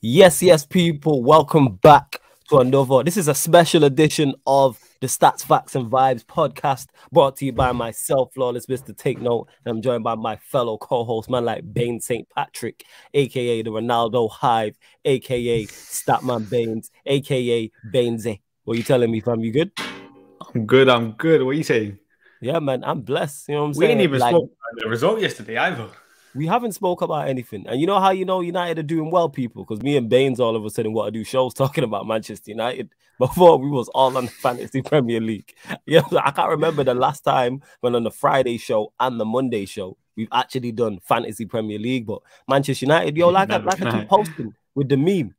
Yes, yes, people, welcome back to another. This is a special edition of the Stats, Facts, and Vibes podcast brought to you by myself, Flawless Mr. Take Note. And I'm joined by my fellow co-host, man like Bain St. Patrick, aka the Ronaldo Hive, aka Statman Baines, aka Bainzy. What are you telling me, fam? You good? I'm good. I'm good. What are you saying? Yeah, man, I'm blessed. You know what I'm We saying? ain't even spoke about the result yesterday either. We haven't spoke about anything. And you know how you know United are doing well, people? Because me and Baines all of a sudden want to do shows talking about Manchester United. Before we was all on the Fantasy Premier League. Yeah, I can't remember the last time when on the Friday show and the Monday show we've actually done Fantasy Premier League. But Manchester United, yo, like I keep posting with the meme.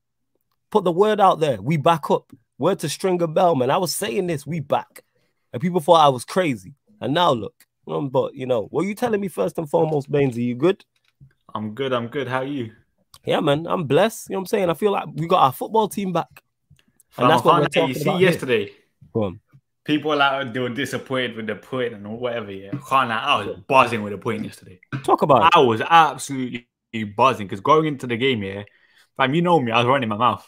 Put the word out there. We back up. Word to Stringer Bell, man. I was saying this, we back. And people thought I was crazy. And now look. But, you know, what are you telling me first and foremost, Baines? Are you good? I'm good. I'm good. How are you? Yeah, man. I'm blessed. You know what I'm saying? I feel like we got our football team back. And that's what we're talking about yesterday. People were like, they were disappointed with the point and whatever, yeah. I was buzzing with the point yesterday. Talk about it. I was absolutely buzzing because going into the game, yeah, fam, you know me, I was running my mouth.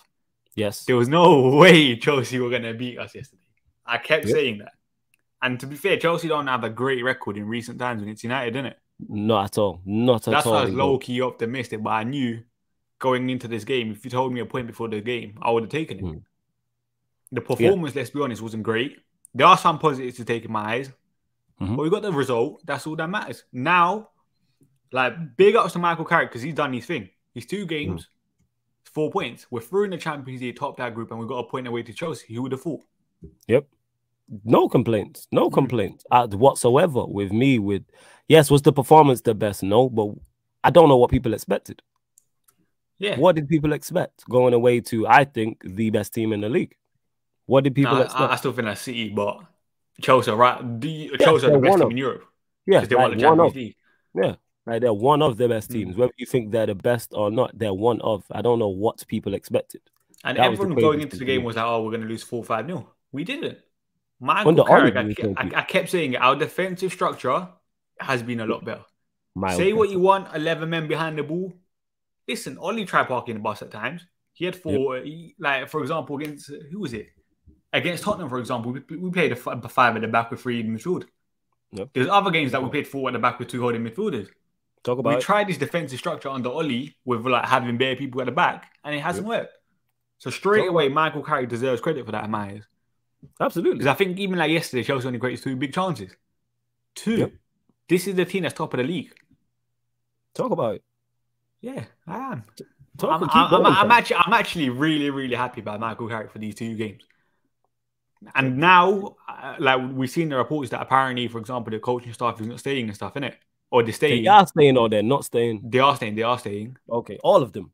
Yes. There was no way Chelsea were going to beat us yesterday. I kept saying that. And to be fair, Chelsea don't have a great record in recent times against United, innit? Not at all. Not at all. That's why I was low-key optimistic, but I knew going into this game, if you told me a point before the game, I would have taken it. The performance, let's be honest, wasn't great. There are some positives to take in my eyes, but we got the result. That's all that matters. Now, like, big ups to Michael Carrick because he's done his thing. He's 2 games, 4 points. We're through in the Champions League, top that group, and we got a point away to Chelsea. Who would have thought? Yep. No complaints. No complaints whatsoever with me. Yes, was the performance the best? No, but I don't know what people expected. Yeah. What did people expect going away to, I think, the best team in the league? What did people expect? I still think that's City, but Chelsea, right? Chelsea are the best team in Europe. Yeah, because they won the Champions League. Yeah, right. They're one of the best teams. Whether you think they're the best or not, they're one of. I don't know what people expected. And everyone going into the game was like, "Oh, we're going to lose 4-5-0." We didn't. Michael Carrick, I kept saying it. Our defensive structure has been a lot better. Say what you want, 11 men behind the ball. Listen, Oli tried parking the bus at times. He had 4, like, for example, against, who was it? Against Tottenham, for example, we played a 5 at the back with 3 in midfield. There's other games that we played 4 at the back with 2 holding midfielders. We tried this defensive structure under Oli with like having bare people at the back, and it hasn't worked. So straight away, Michael Carrick deserves credit for that in my eyes. Absolutely. Because I think even like yesterday, Chelsea only created 2 big chances. 2. Yep. This is the team that's top of the league. Talk about it. Yeah, I am. I'm actually really, really happy about Michael Carrick for these 2 games. And now, like we've seen the reports that apparently, for example, the coaching staff is not staying and stuff, innit? Or they're staying. They are staying or they're not staying. They are staying. They are staying. Okay, all of them.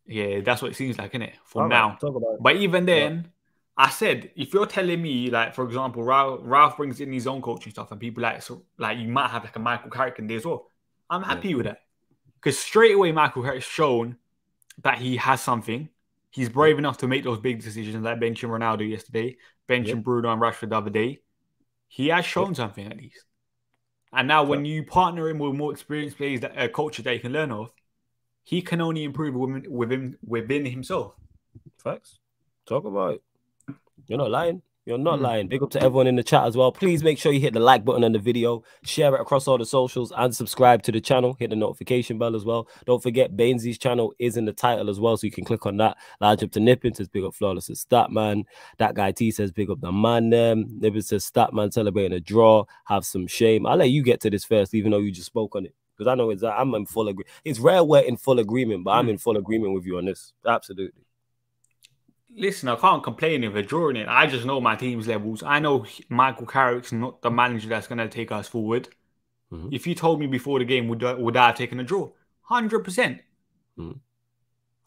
Yeah, that's what it seems like, innit? For now. Talk about it. But even then, I said, if you're telling me, like, for example, Ralf brings in his own coaching stuff and people like you might have like a Michael Carrick in there as well. I'm happy with that. Because straight away, Michael Carrick's shown that he has something. He's brave enough to make those big decisions like benching Ronaldo yesterday, benching Bruno and Rashford the other day. He has shown something at least. And now when you partner him with more experienced players, coaches that he can learn of, he can only improve within himself. Facts. Talk about it. You're not lying. You're not lying. Big up to everyone in the chat as well. Please make sure you hit the like button on the video, share it across all the socials, and subscribe to the channel. Hit the notification bell as well. Don't forget, Bainesy's channel is in the title as well, so you can click on that. Large up to Nippin says big up Flawless as Statman. That guy T says big up the man. Nippin says Statman celebrating a draw. Have some shame. I'll let you get to this first, even though you just spoke on it. Because I know I'm in full agreement. It's rare we're in full agreement, but I'm in full agreement with you on this. Absolutely. Listen, I can't complain if we're drawing it. I just know my team's levels. I know Michael Carrick's not the manager that's going to take us forward. If you told me before the game, would I have taken a draw? 100%.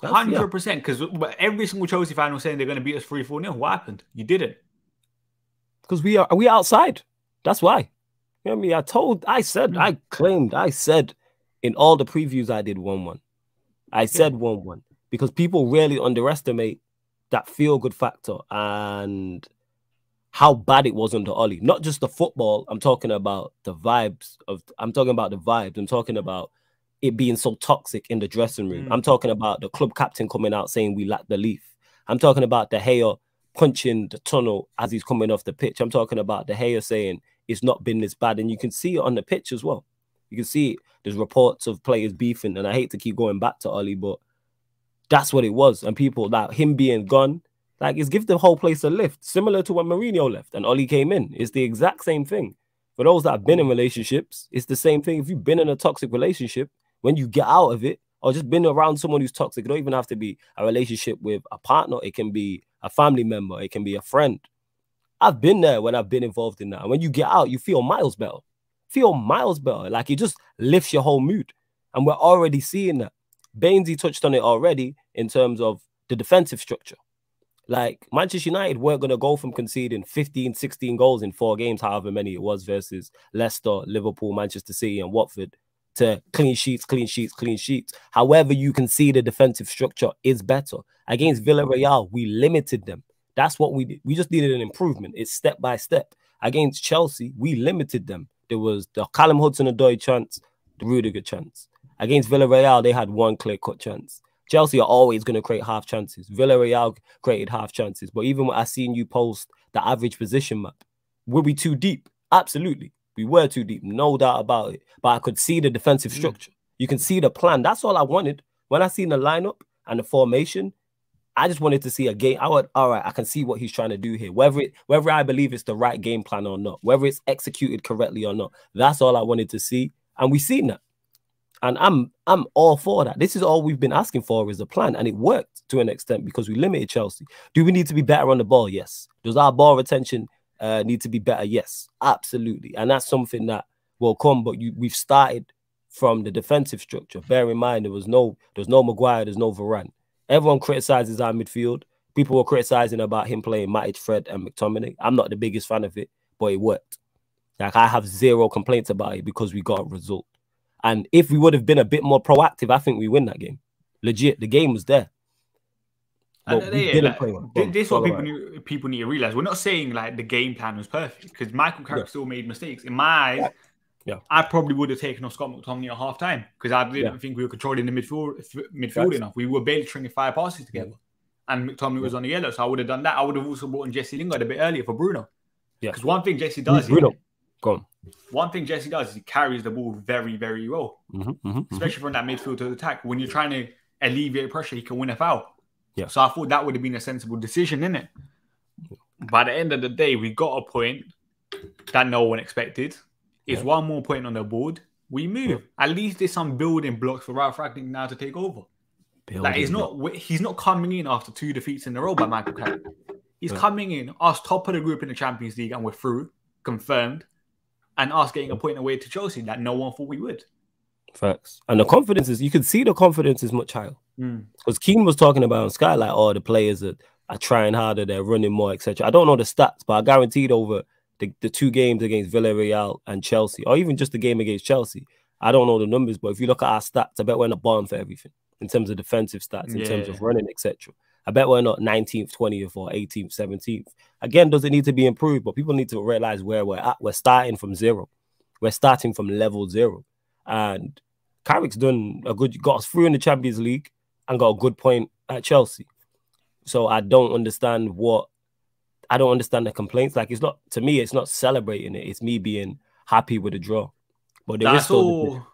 100%. Because every single Chelsea fan was saying they're going to beat us 3-4-0. What happened? You didn't. Because we outside. That's why. You know what I mean? I said in all the previews I did 1-1. I said 1-1. Because people really underestimate that feel-good factor and how bad it was under Oli. Not just the football. I'm talking about the vibes. I'm talking about it being so toxic in the dressing room. I'm talking about the club captain coming out saying we lack belief. I'm talking about De Gea punching the tunnel as he's coming off the pitch. I'm talking about De Gea saying it's not been this bad. And you can see it on the pitch as well. You can see it. There's reports of players beefing. And I hate to keep going back to Oli, but that's what it was. And people, like him being gone, like it's give the whole place a lift. Similar to when Mourinho left and Oli came in. It's the exact same thing. For those that have been in relationships, it's the same thing. If you've been in a toxic relationship, when you get out of it, or just been around someone who's toxic, it don't even have to be a relationship with a partner. It can be a family member. It can be a friend. I've been there when I've been involved in that. And when you get out, you feel miles better. Like it just lifts your whole mood. And we're already seeing that. Bainesy touched on it already in terms of the defensive structure. Like Manchester United weren't going to go from conceding 15, 16 goals in 4 games, however many it was, versus Leicester, Liverpool, Manchester City and Watford, to clean sheets. However, you can see the defensive structure is better. Against Villarreal, we limited them. That's what we did. We just needed an improvement. It's step by step. Against Chelsea, we limited them. There was the Callum Hudson-Odoi chance, the Rudiger chance. Against Villarreal, they had one clear-cut chance. Chelsea are always going to create half chances. Villarreal created half chances. But even when I seen you post the average position map, were we too deep? Absolutely. We were too deep, no doubt about it. But I could see the defensive structure. You can see the plan. That's all I wanted. When I seen the lineup and the formation, I just wanted to see a game. All right, I can see what he's trying to do here. Whether I believe it's the right game plan or not, whether it's executed correctly or not, that's all I wanted to see. And we've seen that. And I'm all for that. This is all we've been asking for is a plan. And it worked to an extent because we limited Chelsea. Do we need to be better on the ball? Yes. Does our ball retention need to be better? Yes, absolutely. And that's something that will come. But we've started from the defensive structure. Bear in mind, there's no Maguire, there's no Varane. Everyone criticizes our midfield. People were criticizing about him playing Matic, Fred, and McTominay. I'm not the biggest fan of it, but it worked. Like I have zero complaints about it because we got a result. And if we would have been a bit more proactive, I think we win that game. Legit, the game was there. This is what people need to realize. We're not saying like the game plan was perfect because Michael Carrick still made mistakes. In my eyes, I probably would have taken off Scott McTominay at half time because I didn't think we were controlling the midfield enough. We were barely stringing 5 passes together, and McTominay was on the yellow, so I would have done that. I would have also brought in Jesse Lingard a bit earlier for Bruno. Because one thing Jesse does, one thing Jesse does is he carries the ball very, very well, especially from that midfield to the attack. When you're trying to alleviate pressure, he can win a foul. Yeah. So I thought that would have been a sensible decision, innit? By the end of the day, we got a point that no one expected. It's one more point on the board. We move. At least there's some building blocks for Ralf Rangnick now to take over. Like he's not coming in after 2 defeats in a row by Michael Carrick. He's coming in, us top of the group in the Champions League, and we're through, confirmed, and us getting a point away to Chelsea that no one thought we would. Facts. And the confidence is, you can see the confidence is much higher. Because Keane was talking about on Sky, like, oh, the players are trying harder, they're running more, etc. I don't know the stats, but I guaranteed over the 2 games against Villarreal and Chelsea, or even just the game against Chelsea, I don't know the numbers, but if you look at our stats, I bet we're in the bottom for everything in terms of defensive stats, in terms of running, etc. I bet we're not 19th, 20th, or 18th, 17th. Again, does it need to be improved? But people need to realize where we're at. We're starting from 0. We're starting from level 0. And Carrick's done got us through in the Champions League and got a good point at Chelsea. So I don't understand the complaints. Like, it's not, to me, it's not celebrating it. It's me being happy with the draw. But that's all.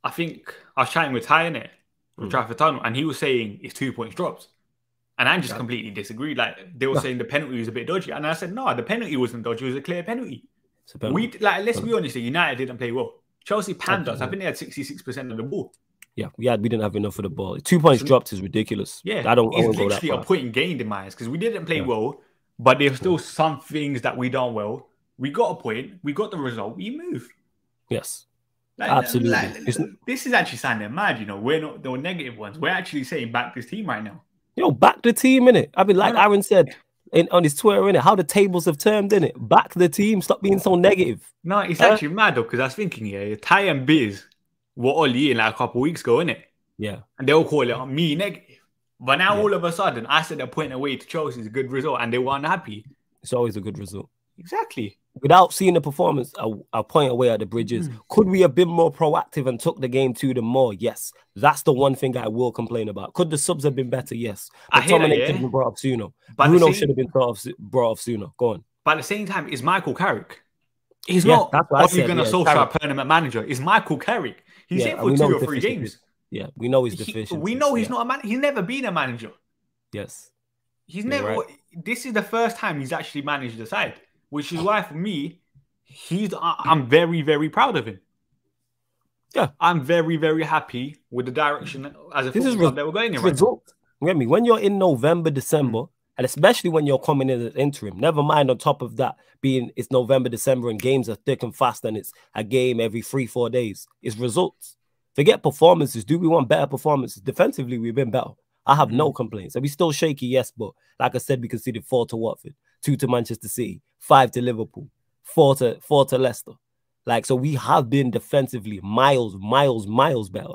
I think I was chatting with Ty in it, with Trafford Tunnel, and he was saying it's 2 points dropped. And I just completely disagreed. Like, they were saying the penalty was a bit dodgy. And I said, no, the penalty wasn't dodgy. It was a clear penalty. Let's be honest, United didn't play well. Chelsea panned us. I think they had 66% of the ball. Yeah, we didn't have enough of the ball. 2 points dropped is ridiculous. Yeah, I won't go that far. It's literally a point gained in my eyes because we didn't play well, but there's still some things that we done well. We got a point. We got the result. We move. Yes, absolutely. This is actually sounding mad, you know. We're not the negative ones. We're actually saying back this team right now. Yo, back the team, innit? I mean, like Aaron said on his Twitter, innit? How the tables have turned, innit? Back the team. Stop being so negative. No, it's actually mad, though, because I was thinking, Ty and Biz were all in like a couple of weeks ago, innit? Yeah. And they'll call it me negative. But now all of a sudden, I said a point away to Chelsea is a good result, and they were unhappy. It's always a good result. Exactly. without seeing the performance, I'll point away at the bridges. Could we have been more proactive and took the game to them more? Yes. That's the one thing I will complain about. Could the subs have been better? Yes. But McTominay should have been brought up sooner. Bruno should have been brought up sooner. Go on. But at the same time, it's Michael Carrick. He's not only going to social tournament manager. It's Michael Carrick. He's in for 2 or 3 games. Yeah, we know he's deficient. We know he's not a manager. He's never been a manager. Yes. He's never. Right. This is the first time he's actually managed the side, which is why for me, I'm very, very proud of him. Yeah, I'm very, very happy with the direction as a football club that we're going in right now. Get me? When you're in November, December, and especially when you're coming in as interim, never mind on top of that being it's November, December, and games are thick and fast, and it's a game every 3-4 days. It's results. Forget performances. Do we want better performances? Defensively, we've been better. I have no complaints. Are we still shaky? Yes, but like I said, we conceded 4 to Watford, 2 to Manchester City, 5 to Liverpool, 4 to Leicester. Like, so we have been defensively miles better.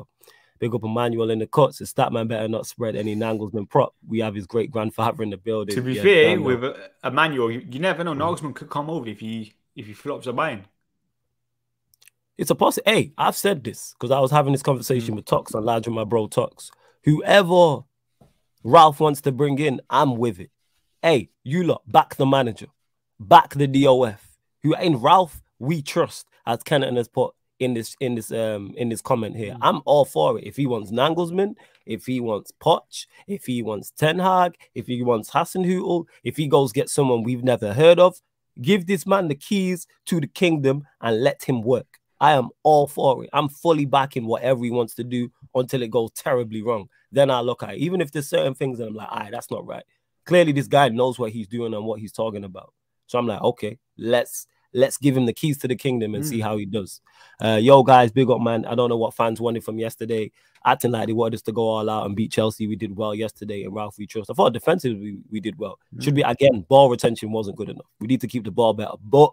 Big up Emmanuel in the cuts. His stat man better not spread any Nagelsmann prop. We have his great grandfather in the building. To be fair, with Emmanuel, you never know. Nagelsmann could come over if he flops a buying. It's a possibility. Hey, I've said this because I was having this conversation with Tox on Large with my bro Tox. Whoever Ralf wants to bring in, I'm with it. Hey, you lot, back the manager, back the DOF. Who in Ralf we trust, as Kenneth has put in this comment here. I'm all for it. If he wants Nagelsmann, if he wants Poch, if he wants Ten Hag, if he wants Hasenhüttl, if he goes get someone we've never heard of, give this man the keys to the kingdom and let him work. I am all for it. I'm fully backing whatever he wants to do until it goes terribly wrong. Then I look at it. Even if there's certain things that I'm like, all right, that's not right. Clearly, this guy knows what he's doing and what he's talking about. So I'm like, okay, let's give him the keys to the kingdom and see how he does. Yo, guys, big up, man. I don't know what fans wanted from yesterday. Acting like they wanted us to go all out and beat Chelsea. We did well yesterday, and Ralf, we trust. I thought defensively we did well. Should be, again, ball retention wasn't good enough. We need to keep the ball better. But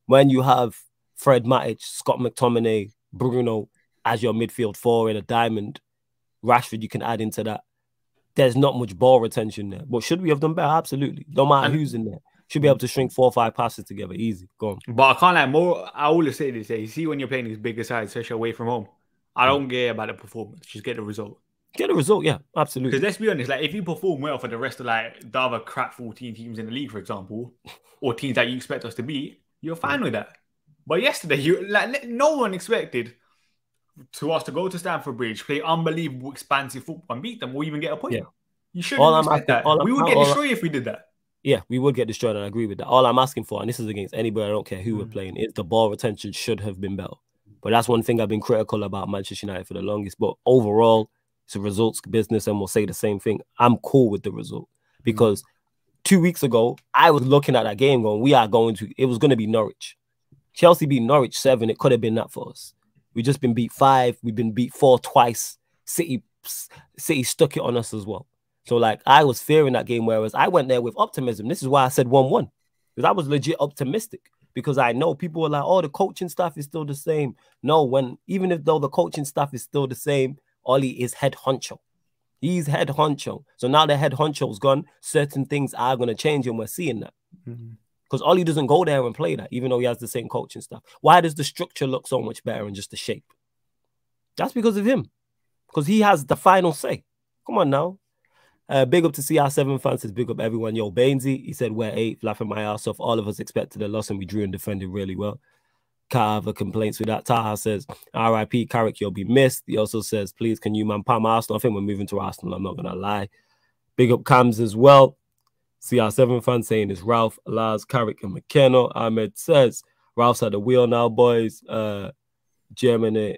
when you have Fred Matic, Scott McTominay, Bruno as your midfield 4 in a diamond, Rashford you can add into that. There's not much ball retention there. But should we have done better? Absolutely. Don't matter who's in there. Should be able to string 4 or 5 passes together. Easy. Go on. But I can't like more. I always say this. You see when you're playing these bigger sides, especially away from home, I don't care about the performance. Just get the result. Get a result, yeah, absolutely. Because let's be honest, like if you perform well for the rest of like the other crap 14 teams in the league, for example, or teams that you expect us to beat, you're fine with that. But yesterday, no one expected us to go to Stamford Bridge, play unbelievable, expansive football, and beat them, or even get a point. Yeah. You shouldn't expect that. We would get destroyed if we did that. Yeah, we would get destroyed, and I agree with that. All I'm asking for, and this is against anybody, I don't care who we're playing, is the ball retention should have been better. But that's one thing I've been critical about Manchester United for the longest. But overall, it's a results business, and we'll say the same thing. I'm cool with the result because 2 weeks ago, I was looking at that game going, it was going to be Norwich. Chelsea beat Norwich 7. It could have been that for us. We've just been beat 5. We've been beat 4 twice. City stuck it on us as well. So, like, I was fearing that game, whereas I went there with optimism. This is why I said 1-1. Because I was legit optimistic. Because I know people were like, oh, the coaching staff is still the same. No, even though the coaching staff is still the same, Ollie is head honcho. He's head honcho. So now the head honcho's gone, certain things are going to change, and we're seeing that. Because Ollie doesn't go there and play that, even though he has the same coaching staff. Why does the structure look so much better than just the shape? That's because of him. Because he has the final say. Come on now. Big up to CR7 fans. Says big up everyone. Yo, Bainesy, he said we're 8th, laughing my ass off. All of us expected a loss and we drew and defended really well. Carver complaints with that. Taha says, RIP, Carrick, you'll be missed. He also says, please, can you man palm Arsenal? I think we're moving to Arsenal. I'm not going to lie. Big up Cams as well. CR7 fans saying it's Ralf, Lars, Carrick, and McKenna. Ahmed says, Ralph's at the wheel now, boys. German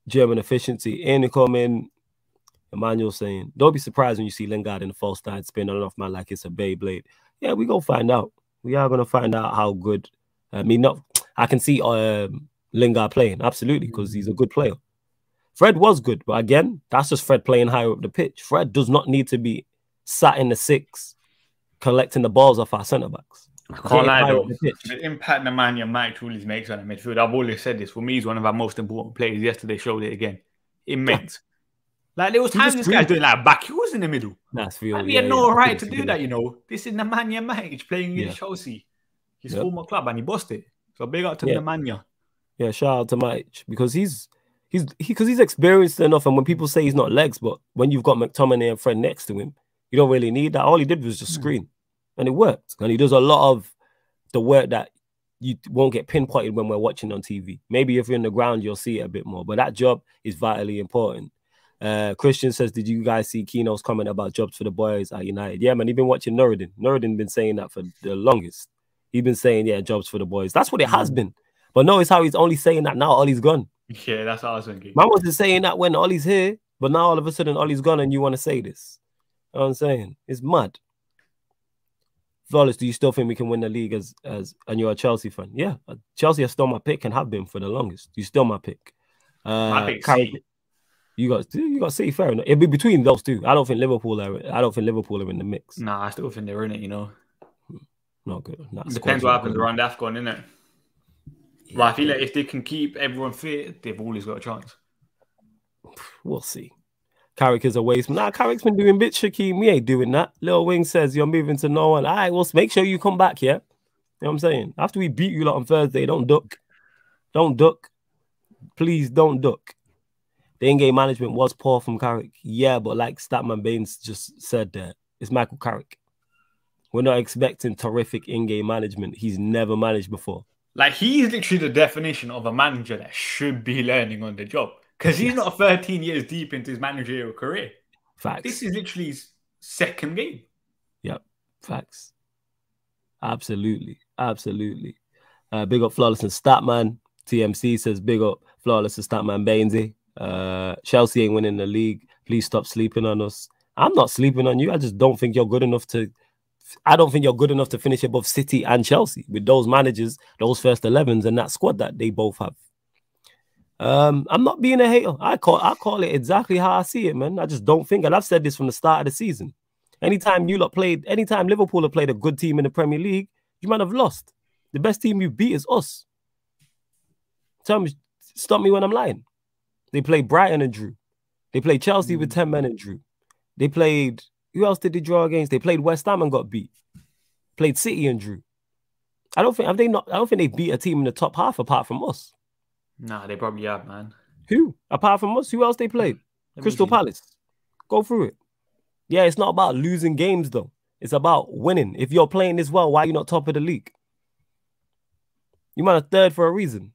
efficiency incoming. Emmanuel saying, don't be surprised when you see Lingard in the false nine spin on off man like it's a Beyblade. Yeah, we go find out. We are going to find out how good. I can see Lingard playing, absolutely, because he's a good player. Fred was good, but again, that's just Fred playing higher up the pitch. Fred does not need to be sat in the 6 collecting the balls off our centre-backs. I can't lie, though. The impact Nemanja Matic truly makes on the midfield. I've always said this. For me, he's one of our most important players. Yesterday showed it again. Immense. Yeah. Like, there was times this guy's doing like back heels in the middle. That's real. He had no right to do that, you know. This is Nemanja Matic playing in Chelsea. his former club, and he bossed it. So big up to the man. Yeah, shout out to Mike, because he's experienced enough. And when people say he's not legs, but when you've got McTominay and Fred next to him, you don't really need that. All he did was just screen, and it worked. And he does a lot of the work that you won't get pinpointed when we're watching on TV. Maybe if you're in the ground, you'll see it a bit more. But that job is vitally important. Christian says, did you guys see Keno's comment about jobs for the boys at United? Yeah, man, he's been watching Nuruddin. Nuruddin been saying that for the longest. He's been saying, yeah, jobs for the boys. That's what it has been. But notice how he's only saying that now Ollie's gone. Yeah, that's what I was thinking. Man wasn't saying that when Ollie's here, but now all of a sudden Ollie's gone and you want to say this. You know what I'm saying? It's mad. Flawless, do you still think we can win the league and you're a Chelsea fan? Yeah, Chelsea are still my pick and have been for the longest. You're still my pick. My pick C. You got City, fair enough. It'll be between those two. I don't think Liverpool are in the mix. Nah, I still think they're in it, you know. Not good. Depends what happens around AFCON, innit? Yeah, but I feel like if they can keep everyone fit, they've always got a chance. We'll see. Carrick is a waste. Nah, Carrick's been doing bits, Shaquem. We ain't doing that. Lil Wing says you're moving to no one. All right, well, make sure you come back, yeah? You know what I'm saying? After we beat you lot on Thursday, don't duck. Don't duck. Please don't duck. The in-game management was poor from Carrick. Yeah, but like Statman Baines just said there, it's Michael Carrick. We're not expecting terrific in-game management. He's never managed before. Like, he's literally the definition of a manager that should be learning on the job. Because he's not 13 years deep into his managerial career. Facts. This is literally his second game. Yep. Facts. Absolutely. Absolutely. Big up Flawless and Statman. TMC says big up Flawless and Statman Bainesy. Chelsea ain't winning the league. Please stop sleeping on us. I'm not sleeping on you. I just don't think you're good enough to... I don't think you're good enough to finish above City and Chelsea with those managers, those first 11s, and that squad that they both have. I'm not being a hater. I call it exactly how I see it, man. I just don't think, and I've said this from the start of the season. Anytime Liverpool have played a good team in the Premier League, you might have lost. The best team you beat is us. Stop me when I'm lying. They played Brighton and drew. They played Chelsea with 10 men and drew. They played, who else did they draw against? They played West Ham and got beat. Played City and drew. I don't think they beat a team in the top half apart from us. Nah, they probably have, man. Who? Apart from us, who else they played? Crystal Palace. Go through it. Yeah, it's not about losing games, though. It's about winning. If you're playing this well, why are you not top of the league? You might have third for a reason.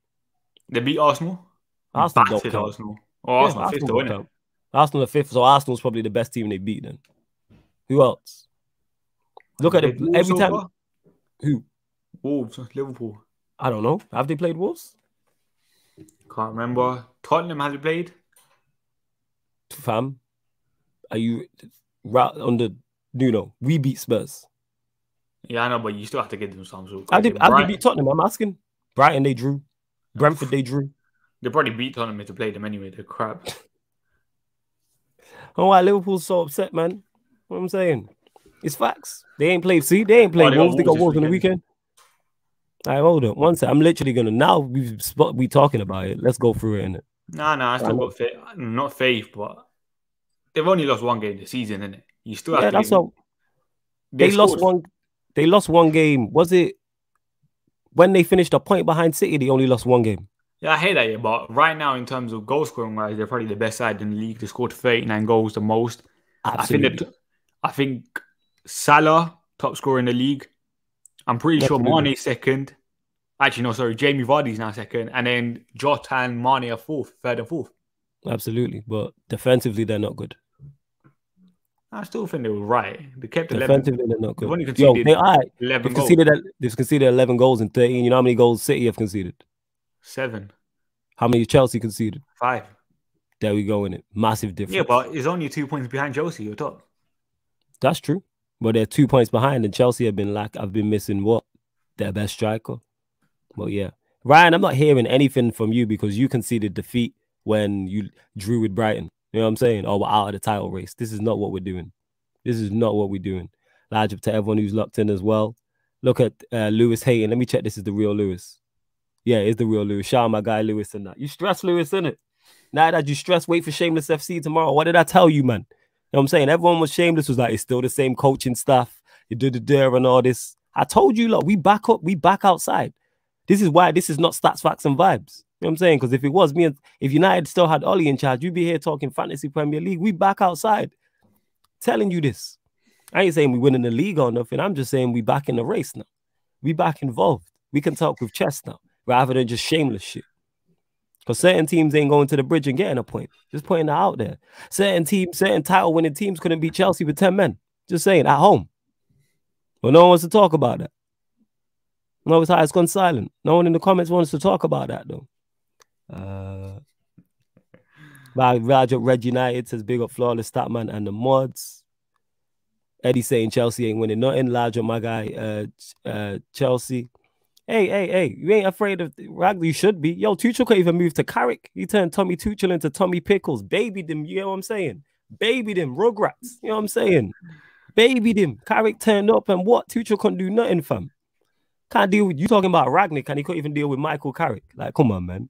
They beat Arsenal. Arsenal don't count. Arsenal. Oh, yeah, Arsenal fifth, isn't it? Arsenal are fifth, so Arsenal's probably the best team they beat then. Who else? Look at it every time. Far? Who? Wolves, Liverpool. I don't know. Have they played Wolves? Can't remember. Tottenham has it played? Fam, are you under Nuno? We beat Spurs. Yeah, I know, but you still have to give them some sort of. How did they beat Tottenham? I'm asking. Brighton, they drew. Brentford, they drew. They probably beat Tottenham if they played them anyway. They're crap. Oh, why Liverpool's so upset, man? What I'm saying, it's facts. They ain't played. See, they ain't played Wolves. They got Wolves on the weekend. All right, hold on. One sec. I'm literally gonna now we talking about it. Let's go through it, innit? Nah. I still got faith. Not faith, but they've only lost one game this season, innit? You still have to. That's all. They lost one. They lost one game. Was it when they finished a point behind City? They only lost one game. Yeah, I hate that. Yeah, but right now, in terms of goal scoring wise, they're probably the best side in the league. They scored 39 goals, the most. Absolutely. I think Salah top scorer in the league. I'm pretty sure Mane's second. Actually, no, sorry. Jamie Vardy's now second. And then Jota and Mane are third and fourth. Absolutely. But defensively, they're not good. I still think they were right. They kept 11. Defensively, they're not good. They've only conceded 11 goals. They've conceded 11 goals in 13. You know how many goals City have conceded? 7. How many Chelsea conceded? 5. There we go, in it. Massive difference. Yeah, but it's only 2 points behind Chelsea. You're top. That's true. But they're 2 points behind, and Chelsea have been missing what? Their best striker. Well, yeah. Ryan, I'm not hearing anything from you because you conceded defeat when you drew with Brighton. You know what I'm saying? Or we're out of the title race. This is not what we're doing. This is not what we're doing. Large up to everyone who's locked in as well. Look at Lewis Hayton. Let me check this is the real Lewis. Yeah, it's the real Lewis. Shout out my guy Lewis and that. You stress Lewis, innit? Now that you stress, wait for Shameless FC tomorrow. What did I tell you, man? You know what I'm saying? Everyone was Shameless was like, it's still the same coaching staff. You do the dare and all this. I told you, look, we back up, we back outside. This is why this is not stats, facts, and vibes. You know what I'm saying? Because if it was me, if United still had Ollie in charge, you'd be here talking fantasy Premier League. We back outside. Telling you this. I ain't saying we winning the league or nothing. I'm just saying we back in the race now. We back involved. We can talk with chest now, rather than just shameless shit. Because certain teams ain't going to the bridge and getting a point. Just putting that out there. Certain teams, certain title-winning teams couldn't beat Chelsea with 10 men. Just saying, at home. But no one wants to talk about that. No, it's gone silent. No one in the comments wants to talk about that, though. Raj Red United says, big up Flawless Statman and the mods. Eddie saying Chelsea ain't winning nothing. Larger, my guy, Chelsea. Hey, you ain't afraid of Ragnar. You should be. Yo, Tuchel could even move to Carrick. He turned Tommy Tuchel into Tommy Pickles. Babied him, you know what I'm saying? Babied him, Rugrats. You know what I'm saying? Babied him. Carrick turned up and what? Tuchel couldn't do nothing, fam. Can't deal with you talking about Ragnick and he couldn't even deal with Michael Carrick. Like, come on, man.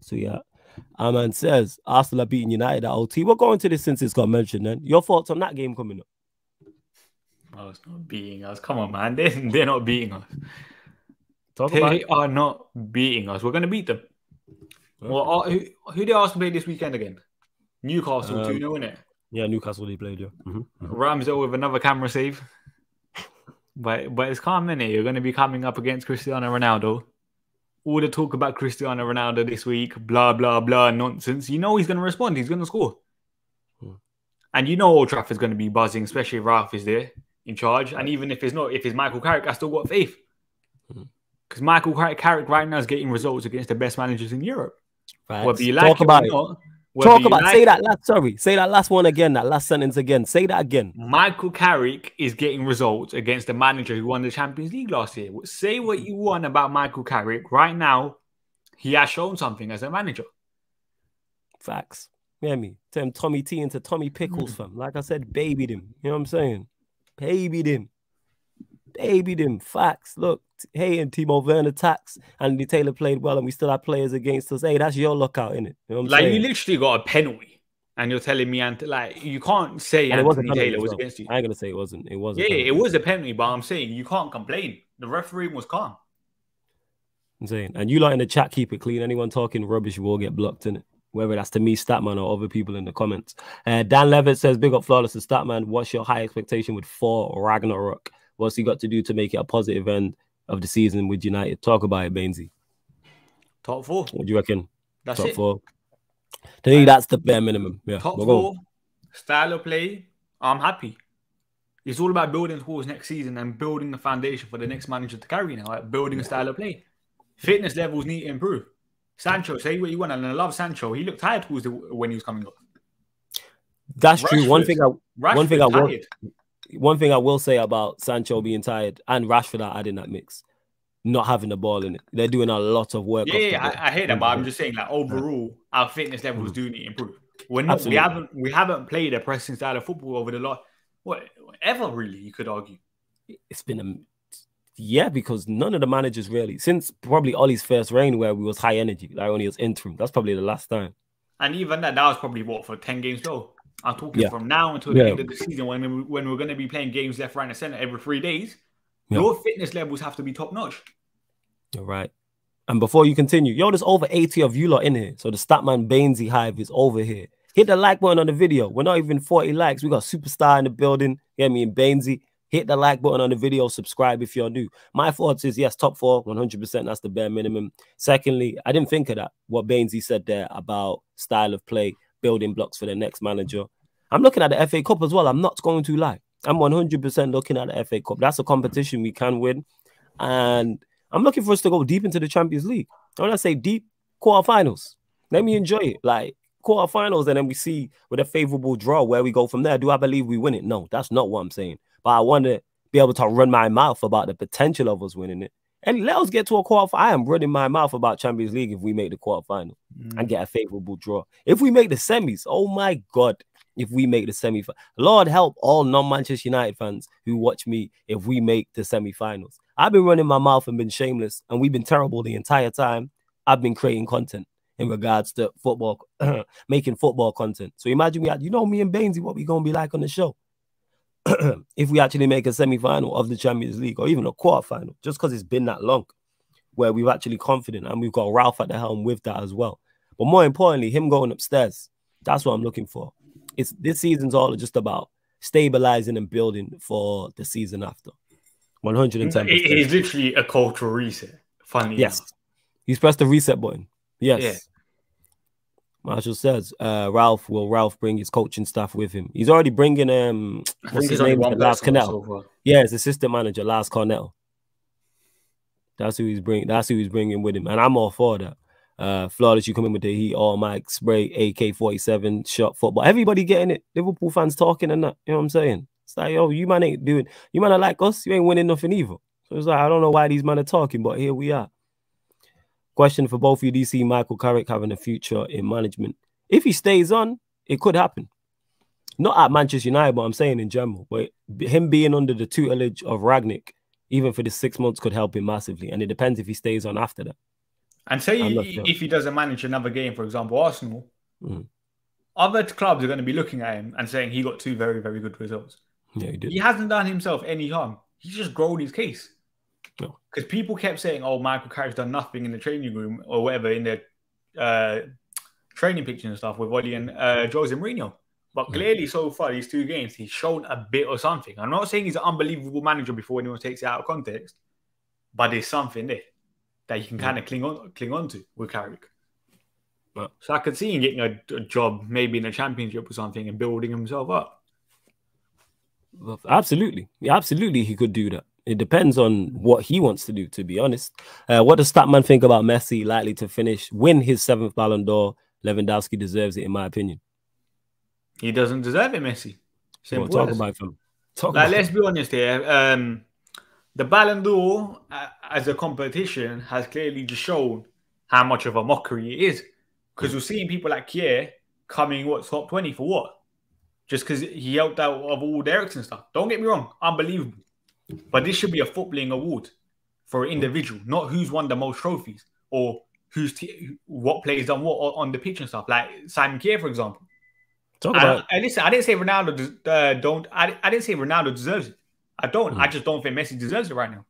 So, yeah. Man says, Arsenal are beating United at OT. We're going to this since it's got mentioned, then. Your thoughts on that game coming up? Oh, it's not beating us. Come on, man. They're not beating us. They are not beating us. We're going to beat them. Okay. Well, who did Arsenal play this weekend again? Newcastle 2-0, innit? Yeah, Newcastle they played, yeah. Ramsdale with another camera save. But it's calm, innit? You're going to be coming up against Cristiano Ronaldo. All the talk about Cristiano Ronaldo this week, blah, blah, blah, nonsense. You know he's going to respond. He's going to score. And you know Old Trafford's going to be buzzing, especially if Ralf is there in charge. And even if it's Michael Carrick, I still got faith. Because Michael Carrick right now is getting results against the best managers in Europe. Right. Whether you like Talk about it it. or not. Say that last one again, that last sentence again. Say that again. Michael Carrick is getting results against the manager who won the Champions League last year. Say what you want about Michael Carrick. Right now, he has shown something as a manager. Facts. You hear me? Turn Tommy T into Tommy Pickles, fam. Like I said, babied him. You know what I'm saying? Babied him. Facts. Look, hey, and Timo Werner attacks. Andy Taylor played well, and we still have players against us. Hey, that's your lookout, innit? You know what I'm saying? You literally got a penalty, and you're telling me, you can't say Anthony Taylor was against you. I ain't gonna say it wasn't. It wasn't. Yeah, it was a penalty, but I'm saying you can't complain. The referee was calm. I'm saying, and you lot in the chat keep it clean. Anyone talking rubbish will get blocked, innit? Whether that's to me, Statman, or other people in the comments. Dan Levitt says, big up Flawless and Statman. What's your high expectation with 4 Ragnarok? What's he got to do to make it a positive end of the season with United? Talk about it, Bainesy. Top 4. What do you reckon? That's top it. 4. To me, that's the bare minimum. Yeah. Top 4, style of play. I'm happy. It's all about building towards next season and building the foundation for the next manager to carry now. Like building a style of play. Fitness levels need to improve. Sancho, say what you want, and I love Sancho. He looked tired when he was coming up. That's true. One thing I will say about Sancho being tired and Rashford adding that mix, not having the ball in it. They're doing a lot of work. Yeah, I hear that, but I'm just saying, like overall, our fitness levels do need to improve. We're not. We haven't played a pressing style of football over the last ever really. You could argue. It's been because none of the managers really, since probably Ollie's first reign where we was high energy, like only was interim. That's probably the last time. And even that was probably for 10 games though. I'm talking from now until the end of the season when we're going to be playing games left, right, and center every 3 days. Your fitness levels have to be top notch. You're right. And before you continue, there's over 80 of you lot in here. So the Statman Bainesy Hive is over here. Hit the like button on the video. We're not even 40 likes. We got Superstar in the building. Get me and Bainesy. Hit the like button on the video. Subscribe if you're new. My thoughts is, yes, top 4, 100%. That's the bare minimum. Secondly, I didn't think of that. What Bainesy said there about style of play, building blocks for the next manager. I'm looking at the FA Cup as well. I'm not going to lie. I'm 100% looking at the FA Cup. That's a competition we can win. And I'm looking for us to go deep into the Champions League. When I say deep, quarterfinals. Let me enjoy it. Like quarterfinals, and then we see with a favorable draw where we go from there. Do I believe we win it? No, that's not what I'm saying. But I want to be able to run my mouth about the potential of us winning it. And let us get to a quarterfinal. I am running my mouth about Champions League if we make the quarterfinal and get a favorable draw. If we make the semis, oh my God. If we make the semi-final, Lord help all non-Manchester United fans who watch me if we make the semi-finals. I've been running my mouth and been shameless, and we've been terrible the entire time. I've been creating content in regards to football, making football content. So imagine me and Bainesy, what we going to be like on the show. if we actually make a semi-final of the Champions League or even a quarter-final, just because it's been that long, where we've actually confident and we've got Ralf at the helm with that as well. But more importantly, him going upstairs, that's what I'm looking for. This season's all just about stabilizing and building for the season after. 110%. It is literally a cultural reset. Funny. Yes. He's pressed the reset button. Yes. Yeah. Marshall says, Ralf bring his coaching staff with him. He's already bringing what's his name? Lars Cornell. Yeah, his assistant manager, Lars Cornell. That's who he's bringing with him, and I'm all for that. Flawless, you come in with the heat, all mic spray, AK-47 shot football. Everybody getting it. Liverpool fans talking and that. You know what I'm saying? It's like, yo, you man ain't doing. You man are like us. You ain't winning nothing either. So it's like, I don't know why these men are talking, but here we are. Question for both of you. Do you see Michael Carrick having a future in management? If he stays on, it could happen. Not at Manchester United, but I'm saying in general. But him being under the tutelage of Rangnick, even for the 6 months, could help him massively. And it depends if he stays on after that. And say if he doesn't manage another game, for example, Arsenal, other clubs are going to be looking at him and saying he got 2 very, very good results. Yeah, he did. He hasn't done himself any harm. He's just grown his case. No. Because people kept saying, oh, Michael Carrick's done nothing in the training room or whatever in the training pictures and stuff with Oli and Jose Mourinho. But clearly, so far, these 2 games, he's shown a bit of something. I'm not saying he's an unbelievable manager before anyone takes it out of context, but there's something there that you can kind of cling on to with Carrick. So I could see him getting a job maybe in the Championship or something and building himself up. Absolutely. Yeah, absolutely, he could do that. It depends on what he wants to do, to be honest. What does Statman think about Messi likely to win his 7th Ballon d'Or? Lewandowski deserves it, in my opinion. He doesn't deserve it, Messi. Well, talk about him. Let's be honest here. The Ballon d'Or as a competition has clearly just shown how much of a mockery it is. Because we're seeing people like Kier coming, top 20 for what? Just because he helped out of all the Ericsson stuff. Don't get me wrong, unbelievable. But this should be a footballing award for an individual, not who's won the most trophies or what players done what on the pitch and stuff. Like Simon Kier, for example. Listen, I didn't say Ronaldo I didn't say Ronaldo deserves it. I don't. I just don't think Messi deserves it right now.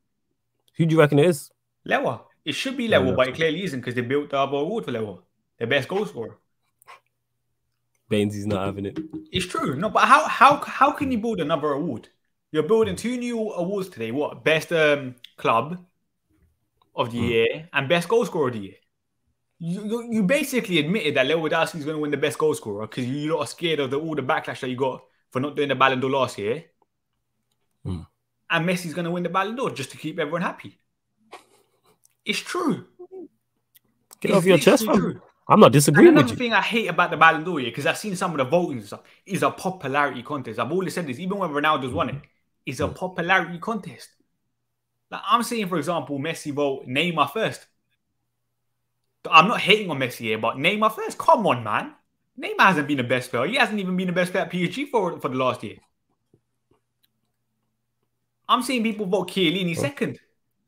Who do you reckon it is? Lewa. It should be Lewa, but it clearly isn't because they built the other award for Lewa, the best goal scorer. Bainesy's not having it. It's true. No, but how can you build another award? You're building 2 new awards today. What? Best club of the year and best goal scorer of the year. You basically admitted that Lewandowski is going to win the best goal scorer because you lot are scared of all the backlash that you got for not doing the Ballon d'Or last year. And Messi's going to win the Ballon d'Or just to keep everyone happy. It's true. Get off your chest, man. I'm not disagreeing with you. Another thing I hate about the Ballon d'Or, because I've seen some of the voting and stuff, is a popularity contest. I've always said this, even when Ronaldo's won it, it's a popularity contest. Like I'm saying, for example, Messi vote Neymar first. I'm not hating on Messi here, but Neymar first. Come on, man. Neymar hasn't been the best player. He hasn't even been the best player at PSG for the last year. I'm seeing people vote Chiellini second.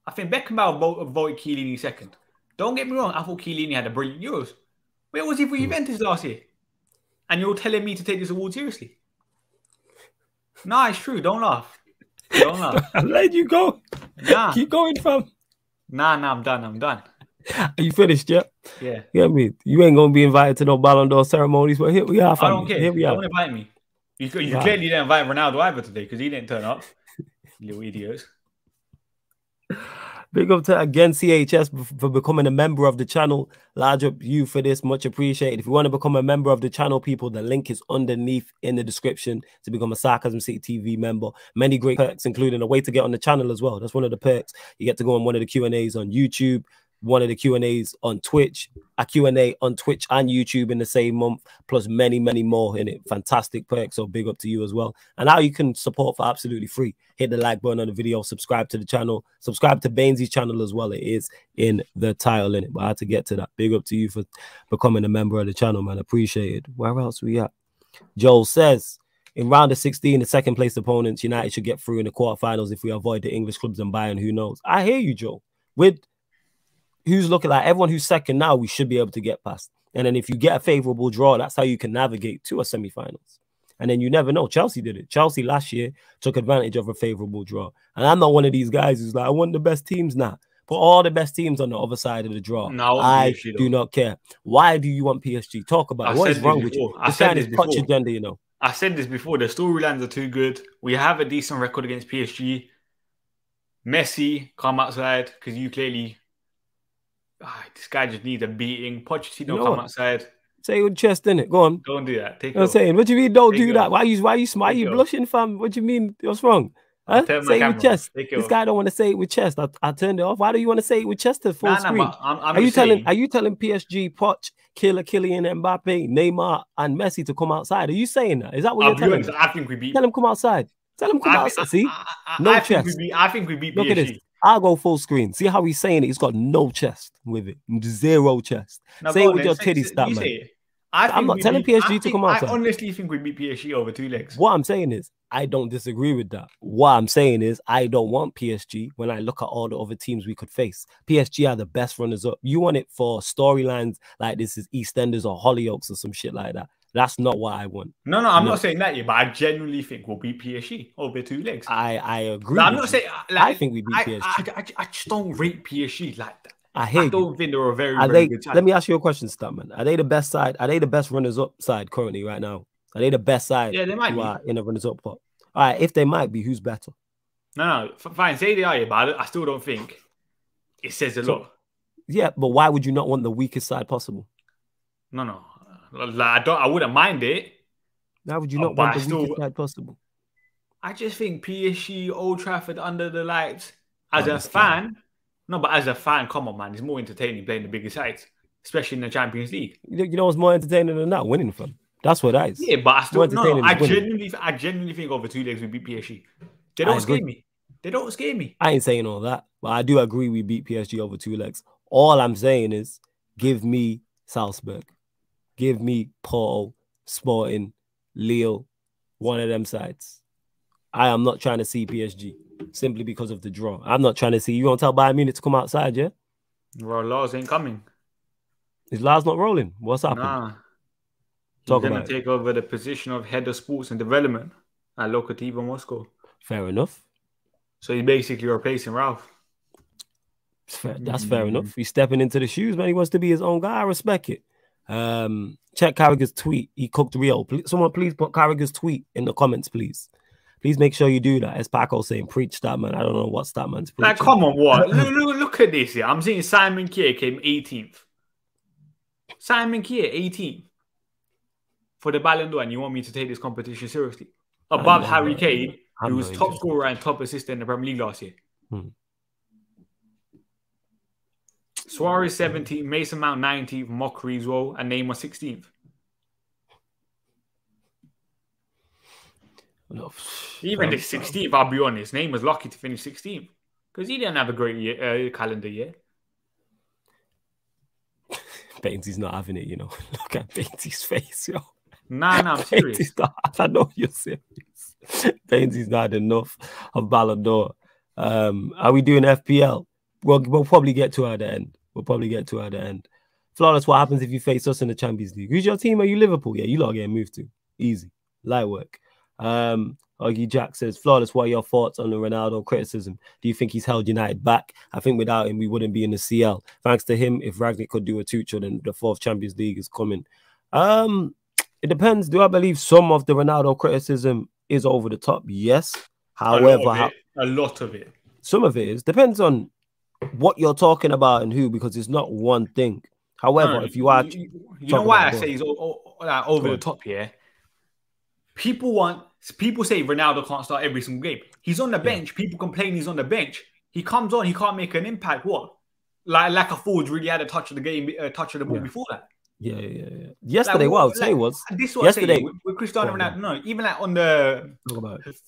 I think Beckenbauer voted Chiellini second. Don't get me wrong. I thought Chiellini had a brilliant Euros. Where was he for Juventus last year? And you're telling me to take this award seriously? Nah, it's true. Don't laugh. Don't laugh. I let you go. Nah. Keep going, fam. Nah, I'm done. Are you finished, yeah? Yeah. You know what I mean? You ain't going to be invited to no Ballon d'Or ceremonies, but here we are, fam. I don't care. Don't invite me. You clearly didn't invite Ronaldo either today because he didn't turn up. Little idiots. Big up to again CHS for becoming a member of the channel. Large up you for this, much appreciated. If you want to become a member of the channel, people, the link is underneath in the description to become a Sarcasm City TV member. Many great perks, including a way to get on the channel as well. That's one of the perks. You get to go on one of the Q&As on YouTube, one of the Q&As on Twitch, a Q&A on Twitch and YouTube in the same month, plus many, many more in it. Fantastic perks, so big up to you as well. And now you can support for absolutely free. Hit the like button on the video, subscribe to the channel, subscribe to Bainesy's channel as well. It is in the title in it, but I had to get to that. Big up to you for becoming a member of the channel, man. Appreciate it. Where else we at? Joel says, in round of 16, the second place opponents, United should get through in the quarterfinals if we avoid the English clubs and Bayern. Who knows? I hear you, Joel. With who's looking like everyone who's second now, we should be able to get past. And then if you get a favorable draw, that's how you can navigate to a semi-finals. And then you never know. Chelsea did it. Chelsea last year took advantage of a favorable draw. And I'm not one of these guys who's like, I want the best teams now. Put all the best teams on the other side of the draw. No, I do not care. Why do you want PSG? Talk about it. What is wrong with you? I said this before. Agenda, you know. I said this before. The storylines are too good. We have a decent record against PSG. Messi, come outside because you clearly... this guy just needs a beating. Pochettino, come outside. Say it with chest, innit? Go on. Don't do that. Take it. I'm saying, what do you mean? Don't do that. Why you blushing, fam? What do you mean? What's wrong? Huh? Say it with chest. This guy don't want to say it with chest. I turned it off. Why do you want to say it with chest to full screen? Are you telling PSG, Poch, Kylian Mbappe, Neymar, and Messi to come outside? Are you saying that? Is that what you're telling me? I think we beat. Tell him come outside. Tell him come outside. See, no chest. I think we beat PSG. Look at this. I'll go full screen. See how he's saying it? He's got no chest with it. Zero chest. Say it with your titties, that man. I'm not telling PSG to come outside. I honestly think we beat PSG over 2 legs. What I'm saying is, I don't disagree with that. What I'm saying is, I don't want PSG when I look at all the other teams we could face. PSG are the best runners-up. You want it for storylines like this is EastEnders or Hollyoaks or some shit like that. That's not what I want. No, I'm not saying that yet, but I genuinely think we'll beat PSG over 2 legs. I agree. I'm not saying... I think we beat PSG. I just don't rate PSG like that. I don't think they're a very good side. Let me ask you a question, Statman. Are they the best side? Are they the best runners-up side currently right now? Are they the best side? Yeah, they might be. In the runners-up pot? All right, if they might be, who's better? No, fine. Say they are, but I still don't think it says a lot. Yeah, but why would you not want the weakest side possible? No. I wouldn't mind it. Why would you not want the weakest side possible? I just think PSG, Old Trafford under the lights, as a fan... No, but as a fan, come on, man. It's more entertaining playing the bigger sides, especially in the Champions League. You know what's more entertaining than that? Winning, fam. That's what that is. Yeah, but I still I genuinely think over 2 legs we beat PSG. They don't scare me. They don't scare me. I ain't saying all that, but I do agree we beat PSG over 2 legs. All I'm saying is, give me Salzburg, give me Porto, Sporting, Lille, one of them sides. I am not trying to see PSG. Simply because of the draw. I'm not trying to see. You want to tell Bayern Munich to come outside, yeah? Well, Lars ain't coming. Is Lars not rolling? What's happening? Nah. He's going to take over the position of head of sports and development at Lokomotiv Moscow. Fair enough. So he's basically replacing Ralf. That's fair enough. He's stepping into the shoes, man. He wants to be his own guy. I respect it. Check Carragher's tweet. He cooked Rio. Someone please put Carragher's tweet in the comments, please. Please make sure you do that. As Paco saying, preach that, man. I don't know what Statman's preaching. Like, come on, what? look at this here. I'm seeing Simon Kier came 18th. Simon Kier, 18th. For the Ballon d'Or, and you want me to take this competition seriously? Above Harry Kane, who was top scorer and top assistant in the Premier League last year. Suarez 17th, Mason Mount 19th, Mockery as well, and Neymar 16th. No. Even the 16th, I'll be honest, Neymar was lucky to finish 16th because he didn't have a great year, calendar year. Bainesy's not having it, you know. Look at Bainesy's face, yo. Nah, I'm serious. I know you're serious. Bainesy's not had enough of Ballon d'Or. Are we doing FPL? We'll probably get to her at the end. Flawless, what happens if you face us in the Champions League? Who's your team? Are you Liverpool? Yeah, you lot getting moved to. Easy. Light work. Oggy Jack says, Flawless, what are your thoughts on the Ronaldo criticism? Do you think he's held United back? I think without him, we wouldn't be in the CL. Thanks to him, if Rangnick could do a Tuchel, then the 4th Champions League is coming. It depends. Do I believe some of the Ronaldo criticism is over the top? Yes. However, a lot of it. Some of it is. Depends on what you're talking about and who, because it's not one thing. However, if you are... You know why I say he's over the top here? People say Ronaldo can't start every single game. He's on the bench. People complain he's on the bench. He comes on, he can't make an impact. What? Like a forward really had a touch of the game, touch of the ball before that. Yeah. Yesterday, what I would say was this. What yesterday I say, with Cristiano Ronaldo. No, even like on the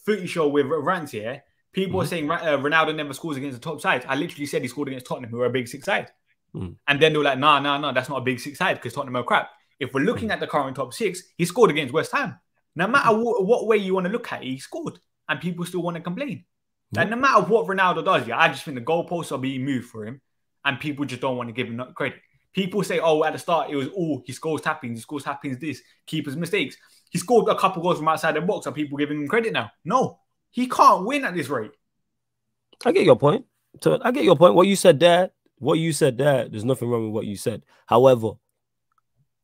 footy show with Rants here, people were saying Ronaldo never scores against the top sides. I literally said he scored against Tottenham, who are a big 6 side, and then they were like, no, that's not a big 6 side because Tottenham are crap. If we're looking at the current top 6, he scored against West Ham. No matter what way you want to look at it, he scored, and people still want to complain. Like, no matter what Ronaldo does, I just think the goalposts are being moved for him, and people just don't want to give him credit. People say, at the start, it was, he scores tappings, this, keepers' mistakes. He scored a couple goals from outside the box. Are people giving him credit now? No, he can't win at this rate. I get your point. I get your point. What you said there, there's nothing wrong with what you said. However,